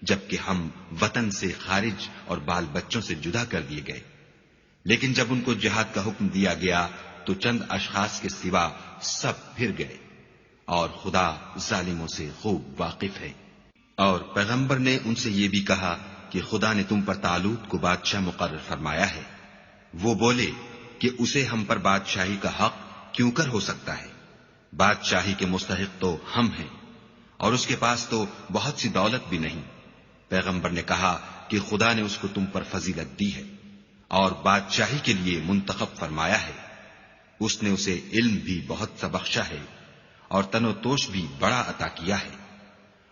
جبکہ ہم وطن سے خارج اور بال بچوں سے جدا کر دیے گئے۔ لیکن جب ان کو جہاد کا حکم دیا گیا تو چند اشخاص کے سوا سب پھر گئے، اور خدا ظالموں سے خوب واقف ہے۔ اور پیغمبر نے ان سے یہ بھی کہا کہ خدا نے تم پر طالوت کو بادشاہ مقرر فرمایا ہے۔ وہ بولے کہ اسے ہم پر بادشاہی کا حق کیوں کر ہو سکتا ہے؟ بادشاہی کے مستحق تو ہم ہیں، اور اس کے پاس تو بہت سی دولت بھی نہیں۔ پیغمبر نے کہا کہ خدا نے اس کو تم پر فضیلت دی ہے اور بادشاہی کے لیے منتخب فرمایا ہے۔ اس نے اسے علم بھی بہت سا بخشا ہے اور تن و توش بھی بڑا عطا کیا ہے،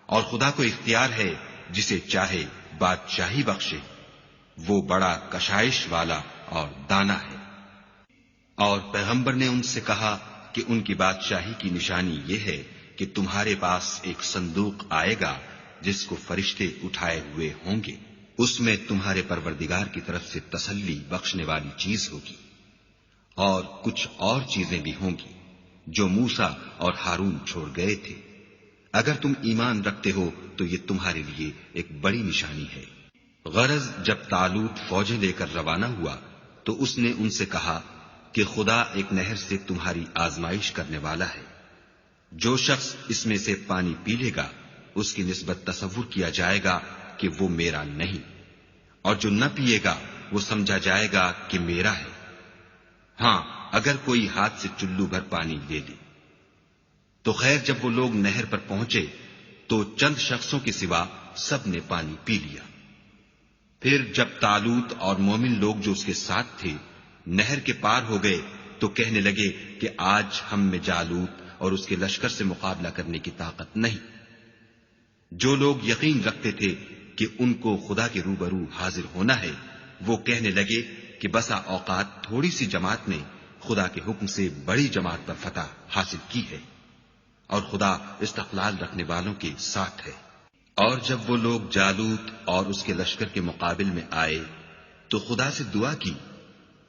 اور خدا کو اختیار ہے جسے چاہے بادشاہی بخشے۔ وہ بڑا کشائش والا اور دانا ہے۔ اور پیغمبر نے ان سے کہا کہ ان کی بادشاہی کی نشانی یہ ہے کہ تمہارے پاس ایک صندوق آئے گا جس کو فرشتے اٹھائے ہوئے ہوں گے، اس میں تمہارے پروردگار کی طرف سے تسلی بخشنے والی چیز ہوگی، اور کچھ اور چیزیں بھی ہوں گی جو موسیٰ اور ہارون چھوڑ گئے تھے۔ اگر تم ایمان رکھتے ہو تو یہ تمہارے لیے ایک بڑی نشانی ہے۔ غرض جب طالوت فوجیں لے کر روانہ ہوا تو اس نے ان سے کہا کہ خدا ایک نہر سے تمہاری آزمائش کرنے والا ہے۔ جو شخص اس میں سے پانی پی لے گا اس کی نسبت تصور کیا جائے گا کہ وہ میرا نہیں، اور جو نہ پیے گا وہ سمجھا جائے گا کہ میرا ہے۔ ہاں اگر کوئی ہاتھ سے چلو بھر پانی لے لے تو خیر جب وہ لوگ نہر پر پہنچے تو چند شخصوں کے سوا سب نے پانی پی لیا۔ پھر جب طالوت اور مومن لوگ جو اس کے ساتھ تھے نہر کے پار ہو گئے تو کہنے لگے کہ آج ہم میں جالوت اور اس کے لشکر سے مقابلہ کرنے کی طاقت نہیں۔ جو لوگ یقین رکھتے تھے کہ ان کو خدا کے روبرو حاضر ہونا ہے وہ کہنے لگے کہ بسا اوقات تھوڑی سی جماعت نے خدا کے حکم سے بڑی جماعت پر فتح حاصل کی ہے، اور خدا استقلال رکھنے والوں کے ساتھ ہے۔ اور جب وہ لوگ جالوت اور اس کے لشکر کے مقابل میں آئے تو خدا سے دعا کی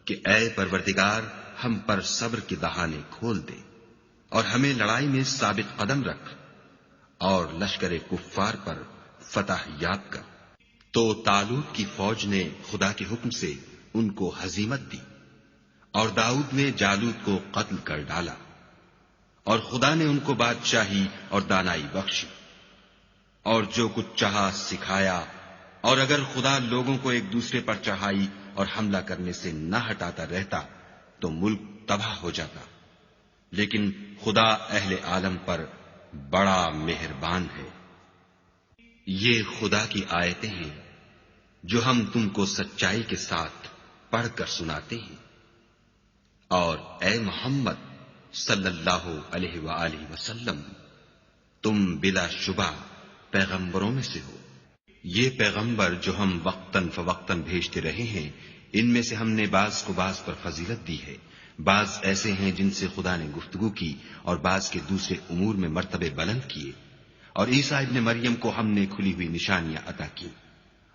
کہ اے پروردگار ہم پر صبر کے دہانے کھول دے اور ہمیں لڑائی میں ثابت قدم رکھ اور لشکر کفار پر فتح یاب کر۔ تو طالوت کی فوج نے خدا کے حکم سے ان کو ہزیمت دی، اور داؤد نے جالوت کو قتل کر ڈالا، اور خدا نے ان کو بادشاہی اور دانائی بخشی، اور جو کچھ چاہا سکھایا۔ اور اگر خدا لوگوں کو ایک دوسرے پر چڑھائی اور حملہ کرنے سے نہ ہٹاتا رہتا تو ملک تباہ ہو جاتا، لیکن خدا اہل عالم پر بڑا مہربان ہے۔ یہ خدا کی آیتیں ہیں جو ہم تم کو سچائی کے ساتھ پڑھ کر سناتے ہیں، اور اے محمد صلی اللہ علیہ وآلہ وسلم تم بلا شبہ پیغمبروں میں سے ہو۔ یہ پیغمبر جو ہم وقتاً فوقتاً بھیجتے رہے ہیں ان میں سے ہم نے بعض کو بعض پر فضیلت دی ہے، بعض ایسے ہیں جن سے خدا نے گفتگو کی اور بعض کے دوسرے امور میں مرتبے بلند کیے، اور عیسیٰ ابن مریم کو ہم نے کھلی ہوئی نشانیاں عطا کی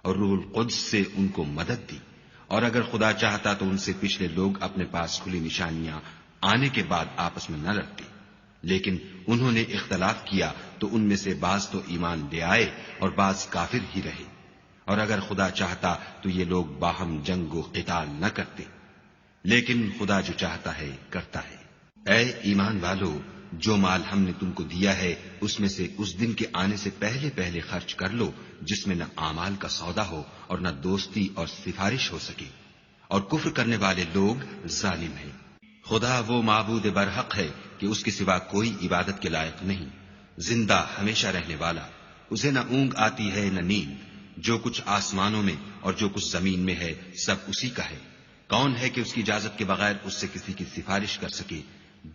اور روح القدس سے ان کو مدد دی، اور اگر خدا چاہتا تو ان سے پچھلے لوگ اپنے پاس کھلی نشانیاں آنے کے بعد آپس میں نہ لڑتے، لیکن انہوں نے اختلاف کیا تو ان میں سے بعض تو ایمان لے آئے اور بعض کافر ہی رہے، اور اگر خدا چاہتا تو یہ لوگ باہم جنگ و قتال نہ کرتے، لیکن خدا جو چاہتا ہے کرتا ہے۔ اے ایمان والو، جو مال ہم نے تم کو دیا ہے اس میں سے اس دن کے آنے سے پہلے پہلے خرچ کر لو جس میں نہ اعمال کا سودا ہو اور نہ دوستی اور سفارش ہو سکے، اور کفر کرنے والے لوگ ظالم ہیں۔ خدا وہ معبود برحق ہے کہ اس کے سوا کوئی عبادت کے لائق نہیں، زندہ ہمیشہ رہنے والا، اسے نہ اونگ آتی ہے نہ نیند، جو کچھ آسمانوں میں اور جو کچھ زمین میں ہے سب اسی کا ہے۔ کون ہے کہ اس کی اجازت کے بغیر اس سے کسی کی سفارش کر سکے؟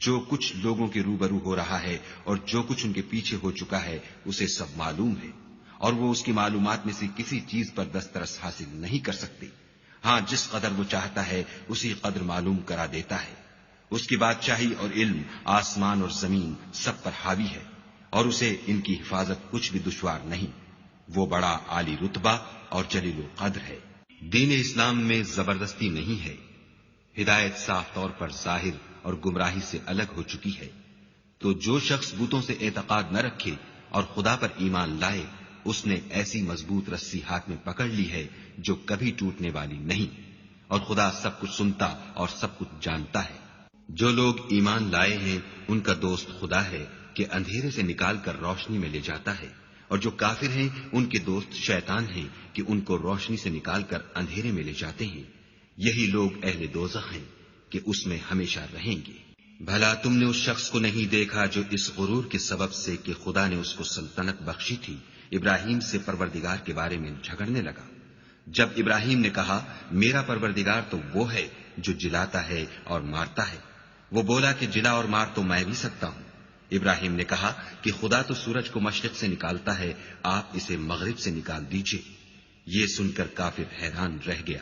جو کچھ لوگوں کے روبرو ہو رہا ہے اور جو کچھ ان کے پیچھے ہو چکا ہے اسے سب معلوم ہے، اور وہ اس کی معلومات میں سے کسی چیز پر دسترس حاصل نہیں کر سکتے۔ ہاں جس قدر وہ چاہتا ہے اسی قدر معلوم کرا دیتا ہے۔ اس کی بادشاہی اور علم آسمان اور زمین سب پر حاوی ہے، اور اسے ان کی حفاظت کچھ بھی دشوار نہیں۔ وہ بڑا عالی رتبہ اور جلیل القدر ہے۔ دین اسلام میں زبردستی نہیں ہے، ہدایت صاف طور پر ظاہر اور گمراہی سے الگ ہو چکی ہے۔ تو جو شخص بتوں سے اعتقاد نہ رکھے اور خدا پر ایمان لائے اس نے ایسی مضبوط رسی ہاتھ میں پکڑ لی ہے جو کبھی ٹوٹنے والی نہیں، اور خدا سب کچھ سنتا اور سب کچھ جانتا ہے۔ جو لوگ ایمان لائے ہیں ان کا دوست خدا ہے کہ اندھیرے سے نکال کر روشنی میں لے جاتا ہے اور جو کافر ہیں ان کے دوست شیطان ہیں کہ ان کو روشنی سے نکال کر اندھیرے میں لے جاتے ہیں. یہی لوگ اہل دوزخ ہیں کہ اس میں ہمیشہ رہیں گے. بھلا تم نے اس شخص کو نہیں دیکھا جو اس غرور کے سبب سے کہ خدا نے اس کو سلطنت بخشی تھی ابراہیم سے پروردگار کے بارے میں جھگڑنے لگا؟ جب ابراہیم نے کہا میرا پروردگار تو وہ ہے جو جلاتا ہے اور مارتا ہے، وہ بولا کہ جلا اور مار تو میں بھی سکتا ہوں. ابراہیم نے کہا کہ خدا تو سورج کو مشرق سے نکالتا ہے، آپ اسے مغرب سے نکال دیجئے. یہ سن کر کافر حیران رہ گیا،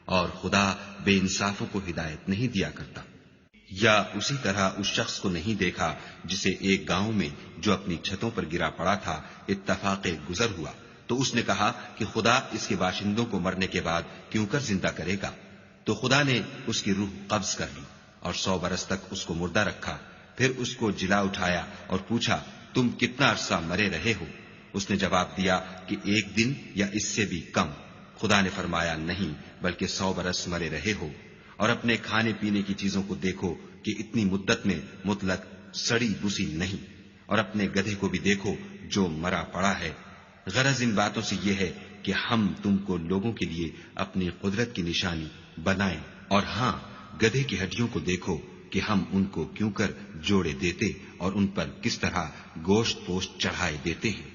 اور خدا بے انصافوں کو ہدایت نہیں دیا کرتا. یا اسی طرح اس شخص کو نہیں دیکھا جسے ایک گاؤں میں جو اپنی چھتوں پر گرا پڑا تھا اتفاق گزر ہوا تو اس نے کہا کہ خدا اس کے باشندوں کو مرنے کے بعد کیوں کر زندہ کرے گا؟ تو خدا نے اس کی روح قبض کر لی اور 100 برس تک اس کو مردہ رکھا. پھر اس کو جلا اٹھایا اور پوچھا تم کتنا عرصہ مرے رہے ہو؟ اس نے جواب دیا کہ 1 دن یا اس سے بھی کم. خدا نے فرمایا نہیں بلکہ 100 برس مرے رہے ہو. اور اپنے کھانے پینے کی چیزوں کو دیکھو کہ اتنی مدت میں مطلق سڑی بسی نہیں، اور اپنے گدھے کو بھی دیکھو جو مرا پڑا ہے. غرض ان باتوں سے یہ ہے کہ ہم تم کو لوگوں کے لیے اپنی قدرت کی نشانی بنائیں. اور ہاں گدھے کی ہڈیوں کو دیکھو کہ ہم ان کو کیوں کر جوڑے دیتے اور ان پر کس طرح گوشت پوشت چڑھائے دیتے ہیں.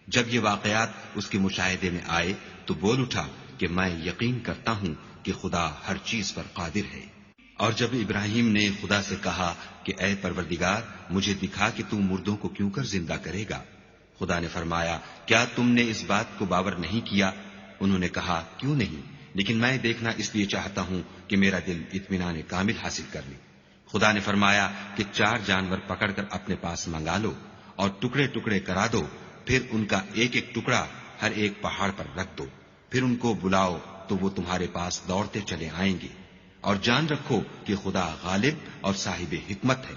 جب یہ واقعات اس کے مشاہدے میں آئے تو بول اٹھا کہ میں یقین کرتا ہوں کہ خدا ہر چیز پر قادر ہے. اور جب ابراہیم نے خدا سے کہا کہ اے پروردگار مجھے دکھا کہ تو مردوں کو کیوں کر زندہ کرے گا، خدا نے فرمایا کیا تم نے اس بات کو باور نہیں کیا؟ انہوں نے کہا کیوں نہیں، لیکن میں دیکھنا اس لیے چاہتا ہوں کہ میرا دل اطمینان کامل حاصل کر لے. خدا نے فرمایا کہ 4 جانور پکڑ کر اپنے پاس منگا لو اور ٹکڑے ٹکڑے کرا دو، پھر ان کا ایک ایک ٹکڑا ہر ایک پہاڑ پر رکھ دو، پھر ان کو بلاؤ تو وہ تمہارے پاس دوڑتے چلے آئیں گے. اور جان رکھو کہ خدا غالب اور صاحب حکمت ہے.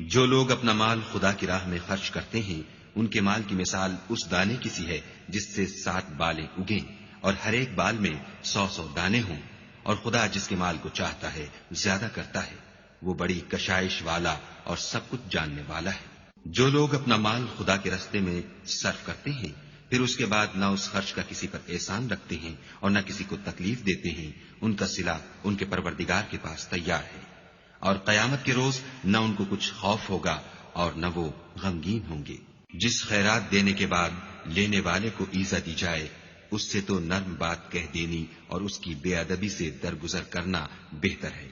جو لوگ اپنا مال خدا کی راہ میں خرچ کرتے ہیں ان کے مال کی مثال اس دانے کی سی ہے جس سے 7 بالیں اگیں اور ہر ایک بال میں 100 دانے ہوں. اور خدا جس کے مال کو چاہتا ہے زیادہ کرتا ہے، وہ بڑی کشائش والا اور سب کچھ جاننے والا ہے. جو لوگ اپنا مال خدا کے راستے میں صرف کرتے ہیں پھر اس کے بعد نہ اس خرچ کا کسی پر احسان رکھتے ہیں اور نہ کسی کو تکلیف دیتے ہیں، ان کا صلہ ان کے پروردگار کے پاس تیار ہے. اور قیامت کے روز نہ ان کو کچھ خوف ہوگا اور نہ وہ غمگین ہوں گے. جس خیرات دینے کے بعد لینے والے کو ایزا دی جائے اس سے تو نرم بات کہہ دینی اور اس کی بے ادبی سے درگزر کرنا بہتر ہے،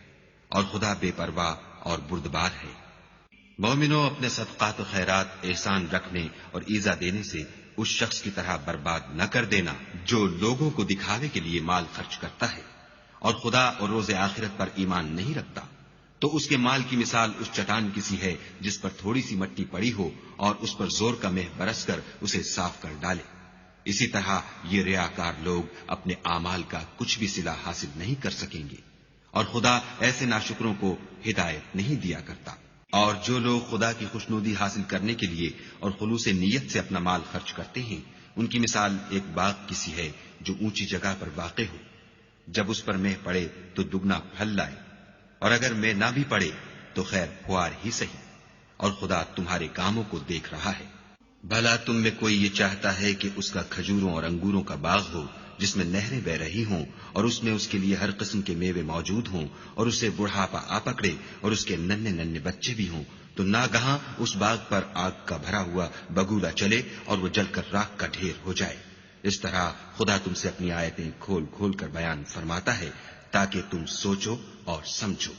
اور خدا بے پرواہ اور بردبار ہے. مومنوں اپنے صدقات و خیرات احسان رکھنے اور ایزا دینے سے اس شخص کی طرح برباد نہ کر دینا جو لوگوں کو دکھاوے کے لیے مال خرچ کرتا ہے اور خدا اور روز آخرت پر ایمان نہیں رکھتا. تو اس کے مال کی مثال اس چٹان کی سی ہے جس پر تھوڑی سی مٹی پڑی ہو اور اس پر زور کا مہ برس کر اسے صاف کر ڈالے. اسی طرح یہ ریاکار لوگ اپنے اعمال کا کچھ بھی صلہ حاصل نہیں کر سکیں گے، اور خدا ایسے ناشکروں کو ہدایت نہیں دیا کرتا. اور جو لوگ خدا کی خوشنودی حاصل کرنے کے لیے اور خلوص نیت سے اپنا مال خرچ کرتے ہیں ان کی مثال ایک باغ کی سی ہے جو اونچی جگہ پر واقع ہو. جب اس پر مہ پڑے تو دگنا پھل لائے، اور اگر مہ نہ بھی پڑے تو خیر پھوار ہی سہی، اور خدا تمہارے کاموں کو دیکھ رہا ہے. بھلا تم میں کوئی یہ چاہتا ہے کہ اس کا کھجوروں اور انگوروں کا باغ ہو جس میں نہریں بہ رہی ہوں اور اس میں اس کے لیے ہر قسم کے میوے موجود ہوں اور اسے بڑھاپا آ پکڑے اور اس کے ننھے ننھے بچے بھی ہوں، تو ناگہاں اس باغ پر آگ کا بھرا ہوا بگولا چلے اور وہ جل کر راکھ کا ڈھیر ہو جائے؟ اس طرح خدا تم سے اپنی آیتیں کھول کھول کر بیان فرماتا ہے تاکہ تم سوچو اور سمجھو.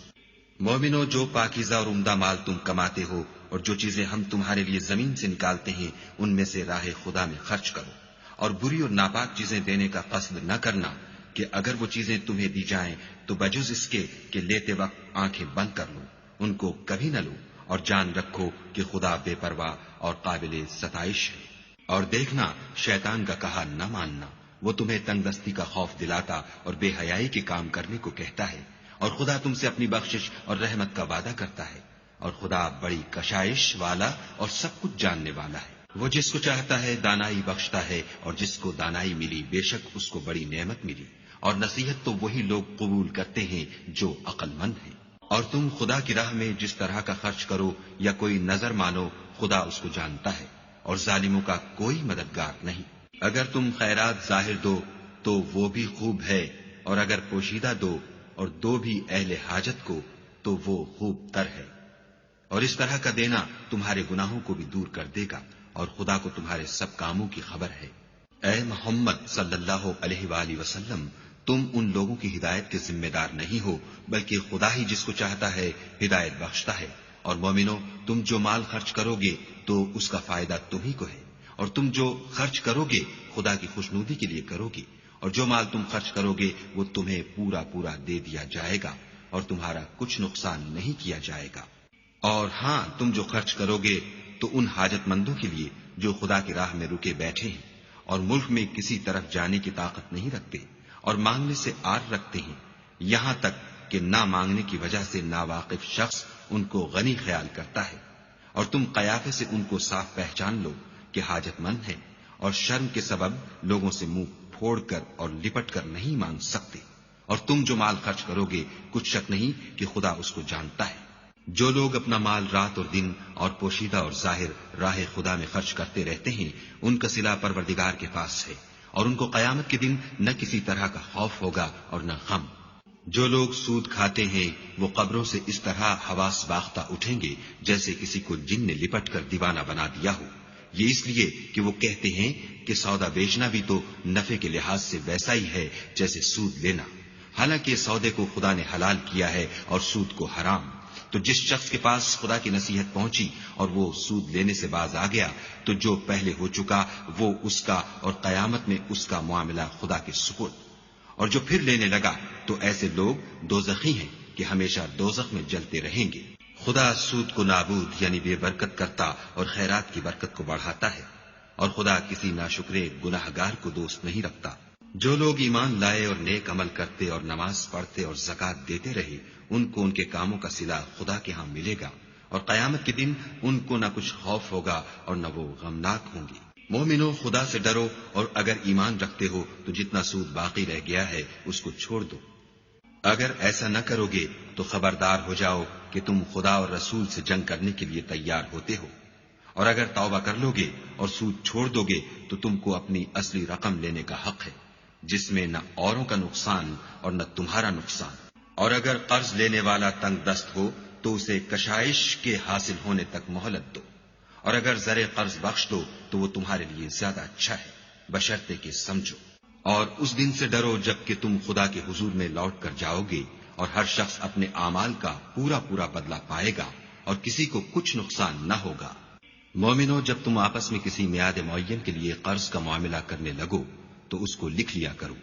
مومنو جو پاکیزہ اور عمدہ مال تم کماتے ہو اور جو چیزیں ہم تمہارے لیے زمین سے نکالتے ہیں ان میں سے راہ خدا میں خرچ کرو، اور بری اور ناپاک چیزیں دینے کا قصد نہ کرنا کہ اگر وہ چیزیں تمہیں دی جائیں تو بجز اس کے کہ لیتے وقت آنکھیں بند کر لو، ان کو کبھی نہ لو. اور جان رکھو کہ خدا بے پرواہ اور قابل ستائش ہے. اور دیکھنا شیطان کا کہا نہ ماننا، وہ تمہیں تنگ دستی کا خوف دلاتا اور بے حیائی کے کام کرنے کو کہتا ہے، اور خدا تم سے اپنی بخشش اور رحمت کا وعدہ کرتا ہے، اور خدا بڑی کشائش والا اور سب کچھ جاننے والا ہے. وہ جس کو چاہتا ہے دانائی بخشتا ہے، اور جس کو دانائی ملی بے شک اس کو بڑی نعمت ملی. اور نصیحت تو وہی لوگ قبول کرتے ہیں جو عقل مند ہیں. اور تم خدا کی راہ میں جس طرح کا خرچ کرو یا کوئی نظر مانو خدا اس کو جانتا ہے. اور ظالموں کا کوئی مددگار نہیں۔ اگر تم خیرات ظاہر دو تو وہ بھی خوب ہے، اور اگر پوشیدہ دو اور دو بھی اہل حاجت کو تو وہ خوب تر ہے، اور اس طرح کا دینا تمہارے گناہوں کو بھی دور کر دے گا، اور خدا کو تمہارے سب کاموں کی خبر ہے۔ اے محمد صلی اللہ علیہ وآلہ وسلم، تم ان لوگوں کی ہدایت کے ذمہ دار نہیں ہو، بلکہ خدا ہی جس کو چاہتا ہے ہدایت بخشتا ہے۔ اور مومنو، تم جو مال خرچ کرو گے تو اس کا فائدہ تم ہی کو ہے، اور تم جو خرچ کرو گے خدا کی خوشنودی کے لیے کرو گے، اور جو مال تم خرچ کرو گے وہ تمہیں پورا پورا دے دیا جائے گا، اور تمہارا کچھ نقصان نہیں کیا جائے گا۔ اور ہاں، تم جو خرچ کرو گے تو ان حاجت مندوں کے لیے جو خدا کی راہ میں رکے بیٹھے ہیں اور ملک میں کسی طرف جانے کی طاقت نہیں رکھتے اور مانگنے سے آر رکھتے ہیں، یہاں تک کہ نہ مانگنے کی وجہ سے ناواقف شخص ان کو غنی خیال کرتا ہے، اور تم قیافے سے ان کو صاف پہچان لو کہ حاجت مند ہیں، اور شرم کے سبب لوگوں سے منہ پھوڑ کر اور لپٹ کر نہیں مانگ سکتے۔ اور تم جو مال خرچ کرو گے کچھ شک نہیں کہ خدا اس کو جانتا ہے۔ جو لوگ اپنا مال رات اور دن اور پوشیدہ اور ظاہر راہ خدا میں خرچ کرتے رہتے ہیں، ان کا صلہ پروردگار کے پاس ہے، اور ان کو قیامت کے دن نہ کسی طرح کا خوف ہوگا اور نہ غم۔ جو لوگ سود کھاتے ہیں وہ قبروں سے اس طرح حواس باختہ اٹھیں گے جیسے کسی کو جن نے لپٹ کر دیوانہ بنا دیا ہو، یہ اس لیے کہ وہ کہتے ہیں کہ سودا بیچنا بھی تو نفع کے لحاظ سے ویسا ہی ہے جیسے سود لینا، حالانکہ سودے کو خدا نے حلال کیا ہے اور سود کو حرام۔ تو جس شخص کے پاس خدا کی نصیحت پہنچی اور وہ سود لینے سے باز آ گیا تو جو پہلے ہو چکا وہ اس کا، اور قیامت میں اس کا معاملہ خدا کے سپرد۔ اور جو پھر لینے لگا تو ایسے لوگ دوزخی ہیں کہ ہمیشہ دوزخ میں جلتے رہیں گے۔ خدا سود کو نابود یعنی بے برکت کرتا اور خیرات کی برکت کو بڑھاتا ہے، اور خدا کسی ناشکرے گناہ گار کو دوست نہیں رکھتا۔ جو لوگ ایمان لائے اور نیک عمل کرتے اور نماز پڑھتے اور زکوٰۃ دیتے رہے، ان کو ان کے کاموں کا صلہ خدا کے ہاں ملے گا، اور قیامت کے دن ان کو نہ کچھ خوف ہوگا اور نہ وہ غمناک ہوں گے۔ مومنو، خدا سے ڈرو، اور اگر ایمان رکھتے ہو تو جتنا سود باقی رہ گیا ہے اس کو چھوڑ دو۔ اگر ایسا نہ کرو گے تو خبردار ہو جاؤ کہ تم خدا اور رسول سے جنگ کرنے کے لیے تیار ہوتے ہو، اور اگر توبہ کر لو گے اور سود چھوڑ دو گے تو تم کو اپنی اصلی رقم لینے کا حق ہے، جس میں نہ اوروں کا نقصان اور نہ تمہارا نقصان۔ اور اگر قرض لینے والا تنگ دست ہو تو اسے کشائش کے حاصل ہونے تک مہلت دو، اور اگر زر قرض بخش دو تو وہ تمہارے لیے زیادہ اچھا ہے، بشرطے کہ سمجھو۔ اور اس دن سے ڈرو جب کہ تم خدا کے حضور میں لوٹ کر جاؤ گے، اور ہر شخص اپنے اعمال کا پورا پورا بدلہ پائے گا، اور کسی کو کچھ نقصان نہ ہوگا۔ مومنو، جب تم آپس میں کسی میعاد معین کے لیے قرض کا معاملہ کرنے لگو تو اس کو لکھ لیا کرو،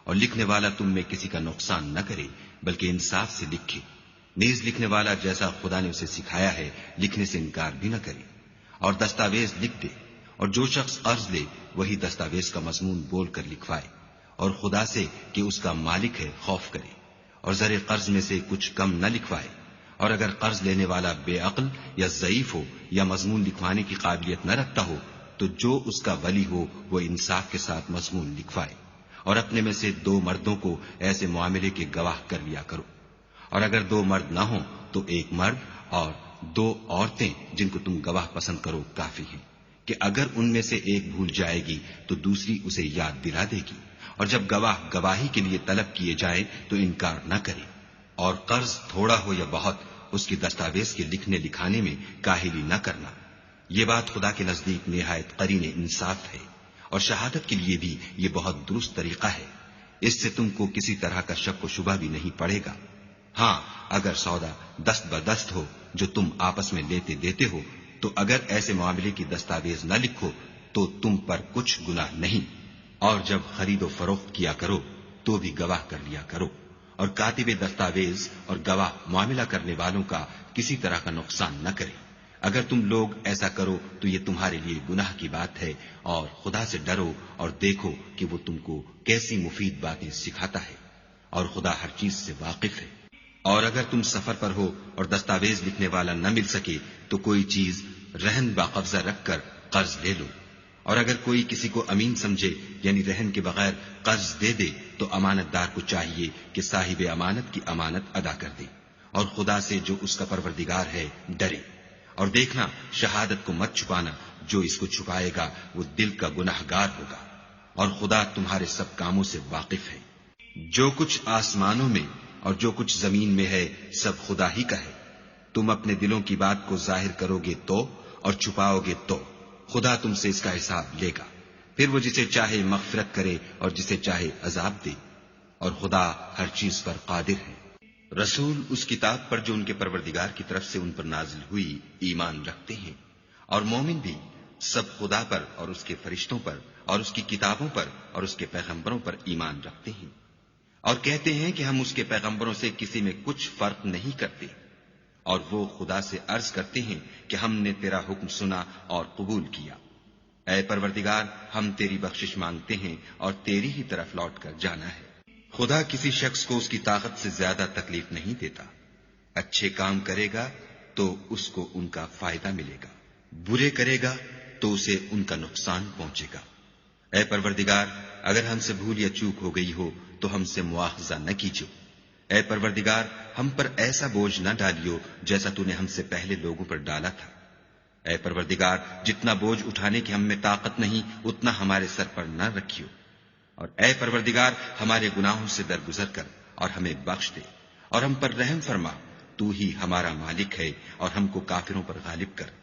اور لکھنے والا تم میں کسی کا نقصان نہ کرے بلکہ انصاف سے لکھے، نیز لکھنے والا جیسا خدا نے اسے سکھایا ہے لکھنے سے انکار بھی نہ کرے، اور دستاویز لکھ دے، اور جو شخص قرض لے وہی دستاویز کا مضمون بول کر لکھوائے، اور خدا سے کہ اس کا مالک ہے خوف کرے، اور زر قرض میں سے کچھ کم نہ لکھوائے۔ اور اگر قرض لینے والا بے عقل یا ضعیف ہو یا مضمون لکھوانے کی قابلیت نہ رکھتا ہو تو جو اس کا ولی ہو وہ انصاف کے ساتھ مضمون لکھوائے، اور اپنے میں سے 2 مردوں کو ایسے معاملے کے گواہ کر لیا کرو، اور اگر 2 مرد نہ ہوں تو 1 مرد اور 2 عورتیں جن کو تم گواہ پسند کرو کافی ہیں، کہ اگر ان میں سے ایک بھول جائے گی تو دوسری اسے یاد دلا دے گی، اور جب گواہ گواہی کے لیے طلب کیے جائیں تو انکار نہ کرے۔ اور قرض تھوڑا ہو یا بہت، اس کی دستاویز کے لکھنے لکھانے میں کاہلی نہ کرنا، یہ بات خدا کے نزدیک نہایت قرین انصاف ہے، اور شہادت کے لیے بھی یہ بہت درست طریقہ ہے، اس سے تم کو کسی طرح کا شک و شبہ بھی نہیں پڑے گا۔ ہاں، اگر سودا دست بدست ہو جو تم آپس میں لیتے دیتے ہو تو اگر ایسے معاملے کی دستاویز نہ لکھو تو تم پر کچھ گناہ نہیں، اور جب خرید و فروخت کیا کرو تو بھی گواہ کر لیا کرو، اور کاتب دستاویز اور گواہ معاملہ کرنے والوں کا کسی طرح کا نقصان نہ کرے۔ اگر تم لوگ ایسا کرو تو یہ تمہارے لیے گناہ کی بات ہے، اور خدا سے ڈرو اور دیکھو کہ وہ تم کو کیسی مفید باتیں سکھاتا ہے، اور خدا ہر چیز سے واقف ہے۔ اور اگر تم سفر پر ہو اور دستاویز لکھنے والا نہ مل سکے تو کوئی چیز رہن باقبضہ رکھ کر قرض لے لو، اور اگر کوئی کسی کو امین سمجھے یعنی رہن کے بغیر قرض دے دے تو امانت دار کو چاہیے کہ صاحب امانت کی امانت ادا کر دے، اور خدا سے جو اس کا پروردگار ہے ڈرے، اور دیکھنا شہادت کو مت چھپانا جو اس کو چھپائے گا وہ دل کا گنہگار ہوگا، اور خدا تمہارے سب کاموں سے واقف ہے۔ جو کچھ آسمانوں میں اور جو کچھ زمین میں ہے سب خدا ہی کا ہے۔ تم اپنے دلوں کی بات کو ظاہر کرو گے تو اور چھپاؤ گے تو خدا تم سے اس کا حساب لے گا، پھر وہ جسے چاہے مغفرت کرے اور جسے چاہے عذاب دے، اور خدا ہر چیز پر قادر ہے۔ رسول اس کتاب پر جو ان کے پروردگار کی طرف سے ان پر نازل ہوئی ایمان رکھتے ہیں، اور مومن بھی سب خدا پر اور اس کے فرشتوں پر اور اس کی کتابوں پر اور اس کے پیغمبروں پر ایمان رکھتے ہیں، اور کہتے ہیں کہ ہم اس کے پیغمبروں سے کسی میں کچھ فرق نہیں کرتے، اور وہ خدا سے عرض کرتے ہیں کہ ہم نے تیرا حکم سنا اور قبول کیا۔ اے پروردگار، ہم تیری بخشش مانگتے ہیں اور تیری ہی طرف لوٹ کر جانا ہے۔ خدا کسی شخص کو اس کی طاقت سے زیادہ تکلیف نہیں دیتا۔ اچھے کام کرے گا تو اس کو ان کا فائدہ ملے گا، برے کرے گا تو اسے ان کا نقصان پہنچے گا۔ اے پروردگار، اگر ہم سے بھول یا چوک ہو گئی ہو تو ہم سے مواخذہ نہ کیجو۔ اے پروردگار، ہم پر ایسا بوجھ نہ ڈالیو جیسا تو نے ہم سے پہلے لوگوں پر ڈالا تھا۔ اے پروردگار، جتنا بوجھ اٹھانے کی ہم میں طاقت نہیں اتنا ہمارے سر پر نہ رکھیو، اور اے پروردگار ہمارے گناہوں سے درگزر کر اور ہمیں بخش دے، اور ہم پر رحم فرما، تو ہی ہمارا مالک ہے اور ہم کو کافروں پر غالب کر۔